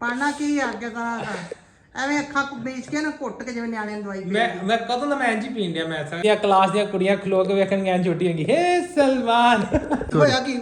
ਪੜਨਾ ਕੀ ਅੱਗੇ ਤਾਂ ਐਵੇਂ ਅੱਖਾਂ ਬੀਚ ਕੇ ਨਾ ਘੁੱਟ ਕੇ ਜਿਵੇਂ ਨਿਆਣਿਆਂ ਨੂੰ ਦਵਾਈ ਮੈਂ ਕਦੋਂ ਦਾ ਮੈਂ ਇੰਜ ਹੀ ਪੀਣ ਡਿਆ ਮੈਂ ਸਾਂ ਕਲਾਸ ਦੀਆਂ ਕੁੜੀਆਂ ਖਲੋ ਕੇ ਵੇਖਣਗੀਆਂ ਇੰਜ ਛੋਟੀ ਹੋਗੀ ਹੇ ਸਲਮਾਨ ਹੋਇਆ ਕੀ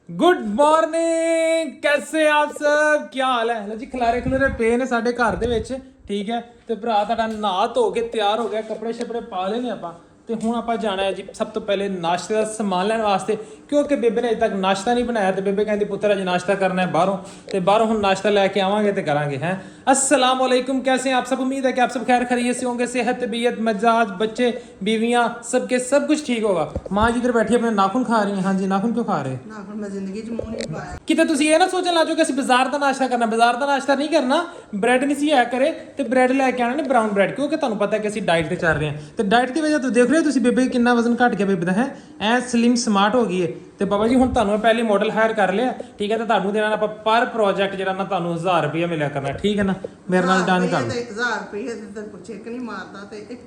गुड मॉर्निंग कैसे आप सब क्या हाल है लो जी खिलारे खिलरे पे ने साडे घर दे विच ठीक है ते भरा तुहाडा नहा धो के तैयार हो गया कपड़े शपड़े पा ले ने आपां ਤੇ ਹੁਣ ਆਪਾਂ ਜਾਣਾ ਹੈ ਜੀ ਸਭ ਤੋਂ ਪਹਿਲੇ ਨਾਸ਼ਤੇ ਦਾ ਸਮਾਨ ਲੈਣ ਵਾਸਤੇ ਕਿਉਂਕਿ ਬੇਬੇ ਨੇ ਅਜੇ ਤੱਕ ਨਾਸ਼ਤਾ ਨਹੀਂ ਬਣਾਇਆ ਤੇ ਬੇਬੇ ਕਹਿੰਦੀ ਪੁੱਤਰ ਅੱਜ ਨਾਸ਼ਤਾ ਕਰਨਾ ਹੈ ਬਾਹਰੋਂ ਤੇ ਬਾਹਰੋਂ ਹੁਣ ਨਾਸ਼ਤਾ ਲੈ ਕੇ ਆਵਾਂਗੇ ਤੇ ਕਰਾਂਗੇ हैं अस्सलाम वालेकुम कैसे हैं आप सब उम्मीद है कि आप सब खैर खैरियत से होंगे सेहत तबीयत मिजाज बच्चे बीवियां सबके सब कुछ ठीक होगा माँ जी इधर बैठी अपने नाखून खा रही हैं हाँ जी नाखून क्यों खा रहे हैं ਨਾ ਫਿਰ ਮੈਂ ਜ਼ਿੰਦਗੀ 'ਚ ਮੂੰਹ ਨਹੀਂ ਪਾਇਆ ਕਿਤੇ ਤੁਸੀਂ ਇਹ ਨਾ ਸੋਚਣ ਲੱਜੋ ਕਿ ਅਸੀਂ ਬਾਜ਼ਾਰ ਦਾ ਨਾਸ਼ਤਾ ਕਰਨਾ ਬਾਜ਼ਾਰ ਦਾ ਨਾਸ਼ਤਾ ਨਹੀਂ ਕਰਨਾ ਬ੍ਰੈਡ ਨਹੀਂ ਸੀ ਆਇਆ ਕਰੇ ਤੇ ਬ੍ਰੈਡ ਲੈ ਕੇ ਆਣਾ ਨੇ ਬ੍ਰਾਊਨ ਬ੍ਰੈਡ ਕਿਉਂਕਿ ਤੁਹਾਨੂੰ ਪਤਾ ਕਿ ਅਸੀਂ ਡਾਈਟ ਤੇ ਚੱਲ ਰਹੇ ਹਾਂ ਤੇ ਡਾਈਟ ਦੀ ਵਜ੍ਹਾ ਤੋਂ ਦੇਖ ਰਹੇ ਹੋ ਤੁਸੀਂ ਬੇਬੇ ਕਿੰਨਾ ਵਜ਼ਨ ਘਟ ਗਿਆ ਬੇਬੇ ਦਾ ਹੈ ਐ ਸਲਿਮ ਸਮਾਰਟ ਹੋ ਗਈ ਹੈ ਤੇ ਬਾਬਾ ਜੀ ਹੁਣ ਤੁਹਾਨੂੰ ਮੈਂ ਪਹਿਲੀ ਮਾਡਲ ਹਾਇਰ ਕਰ ਲਿਆ ਠੀਕ ਹੈ ਤੇ ਤੁਹਾਨੂੰ ਦੇਣਾ ਆਪਾਂ ਪਰ ਪ੍ਰੋਜੈਕਟ ਜਿਹੜਾ ਨਾ ਤੁਹਾਨੂੰ 1000 ਰੁਪਏ ਮਿਲਿਆ ਕਰਨਾ ਠੀਕ ਹੈ ਨਾ ਮੇਰੇ ਨਾਲ ਡਨ ਕਰ ਤੇ 1000 ਰੁਪਏ ਤੇ ਪੁੱਛੇ ਕਿ ਨਹੀਂ ਮਾਰਦਾ ਤੇ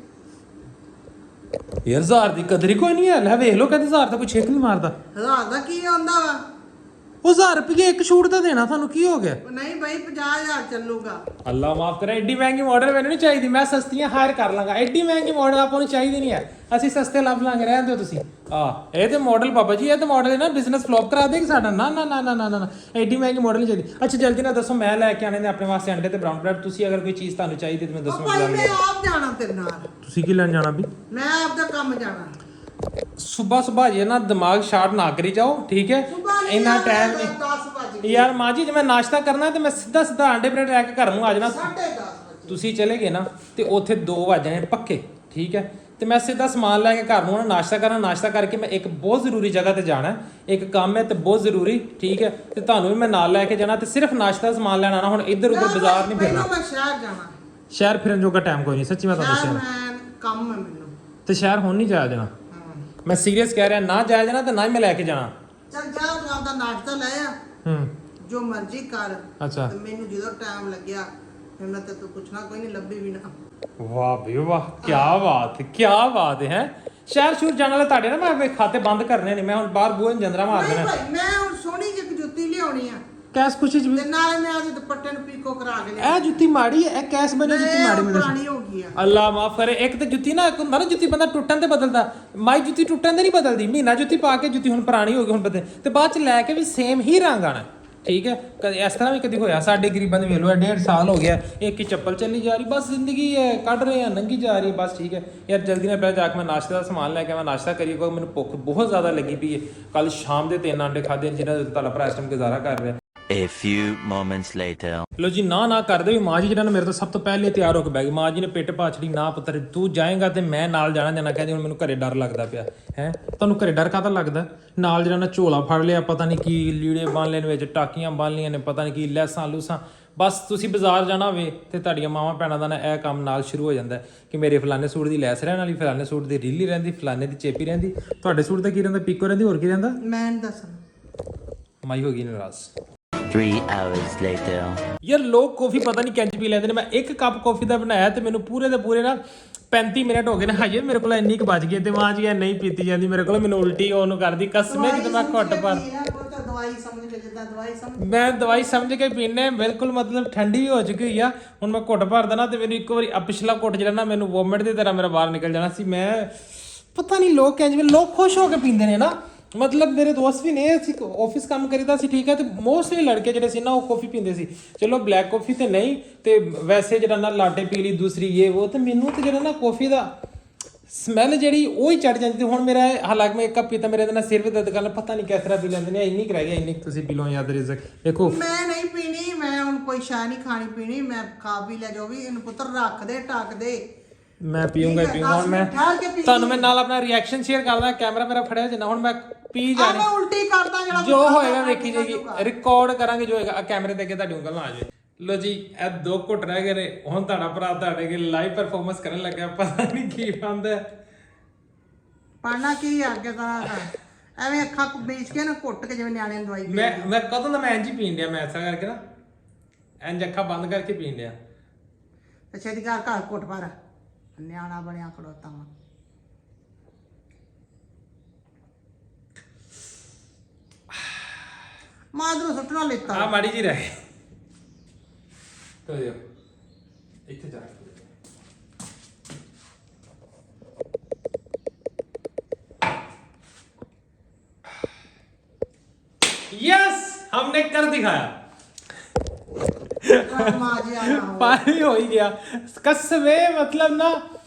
ਯਾਰ 1000 ਦੀ ਕਦਰ ਹੀ ਕੋਈ ਨਹੀਂ ਹੈ ਲੈ ਵੇਖ ਲਓ ਕਹਿੰਦੇ 1000 ਤਾਂ ਕੋਈ ਛੇਕ ਨਹੀਂ ਮਾਰਦਾ 1000 ਦਾ ਕੀ ਆਉਂਦਾ ਵਾ ਉਹ 1000 ਰੁਪਏ ਇੱਕ ਸ਼ੂਟ ਦਾ ਦੇਣਾ ਤੁਹਾਨੂੰ ਕੀ ਹੋ ਗਿਆ ਨਹੀਂ ਭਾਈ 50000 ਚੱਲੂਗਾ ਅੱਲਾ ਮਾਫ ਕਰੇ ਐਡੀ ਮਹਿੰਗੀ ਮਾਡਲ ਮੈਨੂੰ ਨਹੀਂ ਚਾਹੀਦੀ ਮੈਂ ਸਸਤੀਆਂ ਹਾਇਰ ਕਰ ਲਾਂਗਾ ਐਡੀ ਮਹਿੰਗੀ ਮਾਡਲ ਆਪਾਂ ਨੂੰ ਚਾਹੀਦੀ ਨਹੀਂ ਹੈ ਅਸੀਂ ਸਸਤੇ ਲੱਭ ਲਾਂਗੇ ਰਹਿਣ ਦਿਓ ਤੁਸੀਂ ਇਹ ਤੇ ਮਾਡਲ ਬਾਬਾ ਜੀ ਇਹ ਤੇ ਮਾਡਲ ਹੈ ਨਾ ਬਿਜ਼ਨਸ ਫਲॉप ਕਰਾ ਦੇਗੀ ਸਾਡਾ ਨਾ ਨਾ ਨਾ ਨਾ ਨਾ ਨਾ ਐਡੀ ਮਹਿੰਗੀ ਮਾਡਲ ਨਹੀਂ ਚਾਹੀਦੀ ਅੱਛਾ ਜਲਦੀ ਨਾਲ ਦੱਸੋ ਮੈਂ ਲੈ ਕੇ ਆਣੇ ਨੇ ਆਪਣੇ ਵਾਸਤੇ ਅੰਡੇ ਤੇ ਬਰਾਊਨ ਬ੍ਰੈਡ ਤੁਸੀਂ ਅਗਰ ਕੋਈ ਚੀਜ਼ ਤੁਹਾਨੂੰ ਚਾਹੀਦੀ ਤੇ ਮੈਂ ਦੱਸੋ ਭਾਈ ਮੈਂ ਆਪ ਜਾਣਾ ਤੇਰੇ ਨਾਲ ਤੁਸੀਂ ਕੀ ਲੈਣ ਜਾਣਾ ਵੀ ਮੈਂ ਆਪ ਦਾ ਕੰਮ ਜਾਣਾ ਸੁਬਹ ਜੇ ਨਾ ਦਿਮਾਗ ਸ਼ਾਰਟ ਨਾ ਕਰੀ ਜਾਓ ਠੀਕ ਹੈ ਇੰਨਾ ਟਾਈਮ ਨਹੀਂ 10 ਵਜੇ ਯਾਰ ਮਾਂ ਜੀ ਜੇ ਮੈਂ ਨਾਸ਼ਤਾ ਕਰਨਾ ਤੇ ਮੈਂ ਸਿੱਧਾ ਅੰਡੇ ਬ੍ਰੈਡ ਲੈ ਕੇ ਘਰ ਨੂੰ ਆ ਜਾਣਾ 10:30 ਵਜੇ ਤੁਸੀਂ ਚਲੇ ਗਏ ਨਾ ਤੇ ਉੱਥੇ 2 ਵਜ ਜਾਣੇ ਪੱਕੇ ਠੀਕ ਹੈ ਤੇ ਮੈਂ ਸਿੱਧਾ ਸਮਾਨ ਲੈ ਕੇ ਘਰ ਨੂੰ ਨਾਸ਼ਤਾ ਕਰਨਾ ਨਾਸ਼ਤਾ ਕਰਕੇ ਮੈਂ ਇੱਕ ਬਹੁਤ ਜ਼ਰੂਰੀ ਜਗ੍ਹਾ ਤੇ ਜਾਣਾ ਇੱਕ ਕੰਮ ਹੈ ਤੇ ਬਹੁਤ ਜ਼ਰੂਰੀ ਠੀਕ ਹੈ ਤੇ ਤੁਹਾਨੂੰ ਵੀ ਮੈਂ ਨਾਲ ਲੈ ਕੇ ਜਾਣਾ ਤੇ ਸਿਰਫ ਨਾਸ਼ਤਾ ਦਾ ਸਮਾਨ ਲੈਣਾ ਨਾ ਹੁਣ ਇੱਧਰ ਉੱਧਰ ਬਾਜ਼ਾਰ ਨਹੀਂ ਫਿਰਨਾ ਮੈਂ ਸ਼ਹਿਰ ਜਾਣਾ ਸ਼ਹਿਰ ਫਿਰਨ ਜੋਗਾ ਟਾਈਮ ਕੋਈ ਨਹੀਂ ਸੱਚੀ ਮੈਂ ਤੁਹਾਨੂੰ ਦੱਸਿਆ ਮੈਂ ਕੰਮ ਹੈ ਮੈਨੂੰ ਤੇ ਸ਼ਹਿਰ ਹੁਣ ਨਹੀਂ ਜਾਇਆ ਜਾਣਾ ਮੈਂ ਸੀਰੀਅਸ ਕਹਿ ਰਿਹਾ ਨਾ ਜਾਇਆ ਜਾਣਾ ਤੇ ਨਾ ਹੀ ਮੈਂ ਲੈ ਕੇ ਜਾਣਾ ਚੱਲ ਜਾ ਤੂੰ ਆਪਦਾ ਨਾਸ਼ਤਾ ਲੈ ਆ ਜੋ ਮਰਜ਼ੀ ਕਰ ਅੱਛਾ ਤੇ ਮੈਨੂੰ ਜਦੋਂ ਟਾਈਮ ਲੱਗਿਆ ਫਿਰ ਮੈਂ ਤੇ ਤੂੰ ਪੁੱਛਣਾ ਕੋਈ ਨਹੀਂ ਲੱਭੀ ਵੀ ਨਾ ਵਾਹ ਬਈ ਵਾਹ ਕੀ ਬਾਤ ਹੈ ਸ਼ਹਿਰ ਸ਼ੂਰ ਜਾਣ ਵਾਲਾ ਤੁਹਾਡੇ ਨਾ ਮੈਂ ਖਾਤੇ ਬੰਦ ਕਰਨੇ ਨੇ ਮੈਂ ਹੁਣ ਬਾਹਰ ਬੂਹੇ ਜੰਦਰਾ ਮਾਰ ਦੇਣਾ ਭਾਈ ਮੈਂ ਹੁਣ ਸੋਹਣੀ ਜਿਹੀ ਜੁੱਤੀ ਲਿਆਉਣੀ ਆ ਕੈਸ ਖੁਸ਼ੀ ਚ ਤੇ ਨਾਲੇ ਮੈਂ ਅੱਜ ਦੁਪੱਟੇ ਨੂੰ ਪੀਕੋ ਕਰਾ ਕੇ ਇਹ ਜੁੱਤੀ ਮਾੜੀ ਹੈ ਇਹ ਕੈਸ ਬਣੀ ਜੁੱਤੀ ਮਾੜੀ ਮੇਰੇ ਪੁਰਾਣੀ ਹੋ ਗਈ ਆ ਅੱਲਾ ਮਾਫ ਕਰੇ ਇੱਕ ਤੇ ਜੁੱਤੀ ਨਾ ਇੱਕ ਹੁੰਦਾ ਨਾ ਜੁੱਤੀ ਬੰਦਾ ਟੁੱਟਣ ਤੇ ਬਦਲਦਾ ਮਾਈ ਜੁੱਤੀ ਟੁੱਟਣ ਤੇ ਨਹੀਂ ਬਦਲਦੀ ਮਹੀਨਾ ਜੁੱਤੀ ਪਾ ਕੇ ਜੁੱਤੀ ਹੁਣ ਪੁਰਾਣੀ ਹੋ ਗਈ ਹੁਣ ਬਦਲ ਤੇ ਬਾਅਦ ਚ ਲੈ ਕੇ ਵੀ ਸੇਮ ਹੀ ਰੰਗ ਆਣਾ ਠੀਕ ਹੈ ਕਦੇ ਇਸ ਤਰ੍ਹਾਂ ਵੀ ਕਦੀ ਹੋਇਆ ਸਾਡੇ ਗਰੀਬਾਂ ਦੇ ਵੇਖ ਲਓ 1.5 ਸਾਲ ਹੋ ਗਿਆ ਇੱਕ ਹੀ ਚੱਪਲ ਚੱਲੀ ਜਾ ਰਹੀ ਬਸ ਜ਼ਿੰਦਗੀ ਹੈ ਕੱਢ ਰਹੇ ਆ ਨੰਗੀ ਜਾ ਰਹੀ ਬਸ ਠੀਕ ਹੈ ਯਾਰ ਜਲਦੀ ਨਾਲ ਪਹਿਲਾਂ ਜਾ ਕੇ ਮੈਂ ਨਾਸ਼ਤੇ ਦਾ ਸਮਾਨ ਲੈ ਕੇ ਆਵਾਂ ਨਾਸ਼ਤਾ ਕਰੀਏ ਕਿਉਂਕਿ ਮੈਨੂੰ ਭੁੱਖ ਬਹੁਤ ਜ਼ਿਆਦਾ ਲੱਗੀ ਪਈ ਹੈ ਕੱਲ ਸ਼ਾਮ ਦੇ 3 ਅੰਡੇ ਖਾਦੇ ਜਿਹਨਾਂ ਦਾ ਤੁਹਾਡਾ ਭਰਾ ਇਸ ਟਾਈਮ ਗੁਜ਼ਾਰਾ ਕਰ ਰਿਹਾ A few moments later. ਲੋ ਜੀ ਨਾ ਕਰਦੇ ਵੀ ਮਾਂ ਜੀ ਜਿਹੜਾ ਨਾ ਮੇਰੇ ਤੋਂ ਸਭ ਤੋਂ ਪਹਿਲੇ ਤਿਆਰ ਹੋ ਕੇ ਬੈ ਗਈ ਮਾਂ ਜੀ ਨੇ ਪਿੱਟ ਪਾਛੜੀ ਨਾ ਪੁੱਤਰ ਤੂੰ ਜਾਏਗਾ ਤੇ ਮੈਂ ਨਾਲ ਜਾਣਾ ਕਹਿੰਦੀ ਹੁਣ ਮੈਨੂੰ ਘਰੇ ਡਰ ਲੱਗਦਾ ਪਿਆ ਹੈ ਤੁਹਾਨੂੰ ਘਰੇ ਡਰ ਕਾਹਦਾ ਲੱਗਦਾ ਨਾਲ ਜਿਹੜਾ ਨਾ ਝੋਲਾ ਫੜ ਲਿਆ ਪਤਾ ਨਹੀਂ ਕੀ ਲੀੜੇ ਬੰਨ ਲੈਣ ਵਿੱਚ ਟਾਕੀਆਂ ਬੰਨ ਲੀਆਂ ਨੇ ਪਤਾ ਨਹੀਂ ਕੀ ਲੈਸਾਂ ਲੂਸਾਂ ਬਸ ਤੁਸੀਂ ਬਾਜ਼ਾਰ ਜਾਣਾ ਹੋਵੇ ਤੇ ਤੁਹਾਡੀਆਂ ਮਾਵਾਂ ਭੈਣਾਂ ਦਾ ਨਾ ਇਹ ਕੰਮ ਨਾਲ ਸ਼ੁਰੂ ਹੋ ਜਾਂਦਾ ਕਿ ਮੇਰੇ ਫਲਾਣੇ ਸੂਟ ਦੀ ਲੈਸ ਰਹਿਣ ਵਾਲੀ ਫਲਾਣੇ ਸੂਟ ਦੀ ਰੀਲੀ ਰਹਿੰਦੀ ਫਲਾਣੇ ਦੀ ਚੇਪੀ ਰਹਿੰਦੀ ਤੁਹਾਡੇ ਸੂਟ ਦਾ ਕੀ ਰਹਿੰਦਾ ਪੀਕੋ ਰਹਿੰਦੀ ਹੋਰ ਕੀ ਰਹਿੰਦਾ ਮੈਂ ਦੱਸਣਾ ਮਾਈ ਹੋ ਗਈ ਨਾਰਾਜ਼ 3 hours later. ਯਾਰ ਲੋਕ ਕਾਫੀ ਪਤਾ ਨਹੀਂ ਕਿੰਜ ਪੀ ਲੈਂਦੇ ਨੇ ਮੈਂ ਇੱਕ ਕੱਪ ਕਾਫੀ ਦਾ ਬਣਾਇਆ ਤੇ ਮੈਨੂੰ ਪੂਰੇ ਦੇ ਪੂਰੇ ਨਾ 35 ਮਿੰਟ ਹੋ ਗਏ ਨੇ ਹਜੇ ਮੇਰੇ ਕੋਲ ਇੰਨੀ ਕੁ ਬਚ ਗਈ ਤੇ ਮਾਂ ਜੀ ਇਹ ਨਹੀਂ ਪੀਤੀ ਜਾਂਦੀ ਮੇਰੇ ਕੋਲ ਮੈਨੂੰ ਉਲਟੀ ਉਹਨੂੰ ਕਰਦੀ ਕਸਮੇ ਕਿ ਮੈਂ ਘੁੱਟ ਪਰ ਦਵਾਈ ਸਮਝ ਕੇ ਜਿੱਦਾਂ ਦਵਾਈ ਸਮਝ ਮੈਂ ਦਵਾਈ ਸਮਝ ਕੇ ਪੀਨੇ ਬਿਲਕੁਲ ਮਤਲਬ ਠੰਡੀ ਹੋ ਚੁੱਕੀ ਹੋਈ ਆ ਹੁਣ ਮੈਂ ਘੁੱਟ ਭਰ ਦੇਣਾ ਤੇ ਮੈਨੂੰ ਇੱਕ ਵਾਰੀ ਪਿਛਲਾ ਘੁੱਟ ਜਿਹੜਾ ਨਾ ਮੈਨੂੰ ਵੋਮਿਟ ਦੀ ਤਰ੍ਹਾਂ ਮੇਰਾ ਬਾਹਰ ਨਿਕਲ ਜਾਣਾ ਸੀ ਮੈਂ ਪਤਾ ਨਹੀਂ ਲੋਕ ਕਿੰਜ ਜਿਵੇਂ ਲੋਕ ਖੁਸ਼ ਹੋ ਕੇ ਪੀਂਦੇ ਨੇ ਨਾ ਮਤਲਬ ਮੇਰੇ ਦੋਸਤ ਵੀ ਨੇ ਅਸੀਂ ਆਫਿਸ ਕੰਮ ਕਰੀਦਾ ਸੀ ਠੀਕ ਹੈ ਤੇ ਮੋਸਟਲੀ ਲੜਕੇ ਜਿਹੜੇ ਸੀ ਨਾ ਉਹ ਕਾਫੀ ਪੀਂਦੇ ਸੀ ਚਲੋ ਬਲੈਕ ਕਾਫੀ ਤੇ ਨਹੀਂ ਤੇ ਵੈਸੇ ਜਿਹੜਾ ਨਾ ਲਾਟੇ ਪੀ ਲਈ ਦੂਸਰੀ ਇਹ ਉਹ ਤੇ ਮੈਨੂੰ ਤੇ ਜਿਹੜਾ ਨਾ ਕਾਫੀ ਦਾ ਸਮੈਲ ਜਿਹੜੀ ਉਹ ਹੀ ਚੜ ਜਾਂਦੀ ਤੇ ਹੁਣ ਮੇਰਾ ਹਾਲਾਂਕਿ ਮੈਂ ਇੱਕ ਕੱਪ ਪੀਤਾ ਮੇਰੇ ਨਾਲ ਸਿਰ ਵੀ ਦਰਦ ਕਰਨ ਪਤਾ ਨਹੀਂ ਕਿਸ ਤਰ੍ਹਾਂ ਪੀ ਲੈਂਦੇ ਨੇ ਇੰਨੀ ਕੁ ਰਹਿ ਗਿਆ ਇੰਨੀ ਤੁਸੀਂ ਪੀ ਲਓ ਯਾਦ ਰਿਜ਼ਕ ਦੇਖੋ ਮੈਂ ਨਹੀਂ ਪੀਣੀ ਮੈਂ ਹੁਣ ਕੋਈ ਸ਼ਾਇ ਨਹੀਂ ਖਾਣੀ ਪੀਣੀ ਮੈਂ ਖਾ ਵੀ ਲੈ ਜੋ ਵੀ ਇਹਨੂੰ ਪੁੱਤਰ ਰੱਖ ਦੇ ਟੱਕ ਦੇ ਮੈਂ ਪੀਊਂਗਾ ਹੁਣ ਮੈਂ ਤੁਹਾਨੂੰ ਮੈਂ ਨਾਲ ਆਪਣਾ ਰਿਐਕਸ਼ਨ ਸ਼ੇਅਰ ਕਰਦਾ ਕੈਮਰਾ ਮੇਰਾ ਫੜਿਆ ਜਿੰਨਾ ਹੁਣ ਮੈਂ ਪੀ ਜਾਣੀ ਮੈਂ ਉਲਟੀ ਕਰਦਾ ਜਿਹੜਾ ਜੋ ਹੋਏਗਾ ਵੇਖੀ ਜਾਏਗੀ ਰਿਕਾਰਡ ਕਰਾਂਗੇ ਜੋ ਹੋਏਗਾ ਕੈਮਰੇ ਦੇ ਅੱਗੇ ਤੁਹਾਡੀ ਉਂਗਲ ਨਾ ਆ ਜਾਏ ਲੋ ਜੀ ਇਹ 2 ਘੁੱਟ ਰਹਿ ਗਏ ਨੇ ਹੁਣ ਤੁਹਾਡਾ ਭਰਾ ਤੁਹਾਡੇ ਕੇ ਲਾਈਵ ਪਰਫਾਰਮੈਂਸ ਕਰਨ ਲੱਗਿਆ ਪਤਾ ਨਹੀਂ ਕੀ ਬੰਦਾ ਪੜਨਾ ਕੀ ਅੱਗੇ ਤਾਂ ਐਵੇਂ ਅੱਖਾਂ ਬੀਚ ਕੇ ਨਾ ਘੁੱਟ ਕੇ ਜਿਵੇਂ ਨਿਆਣਿਆਂ ਨੂੰ ਦਵਾਈ ਮੈਂ ਕਦੋਂ ਦਾ ਮੈਂ ਇੰਜ ਹੀ ਪੀਣ ਡਿਆ ਮੈਂ ਐਸਾ ਕਰਕੇ ਨਾ ਇੰਜ ਅੱਖਾਂ ਬੰਦ ਕਰਕੇ ਪੀਣ ਡਿਆ ਅੱਛਾ ਦੀ ਘਰ ਘੁੱਟ ਪਰ ਨਿਆਣਾ ਬਣਿਆ ਖੜੋਤਾ ਵਾ ਮਾਦਰੂ ਸੁੱਟਣਾ ਲਿੱਤਾ ਆ ਮਾੜੀ ਜੀ ਰਹਿ ਗਈ ਤੋਇਓ ਇੱਥੇ ਜਾ ਕੇ यस हमने कर दिखाया ਮਾਂ ਜੀ ਆਣਾ ਪਾਣੀ ਹੋ ਹੀ ਗਿਆ ਕਸਵੇ ਮਤਲਬ ਨਾ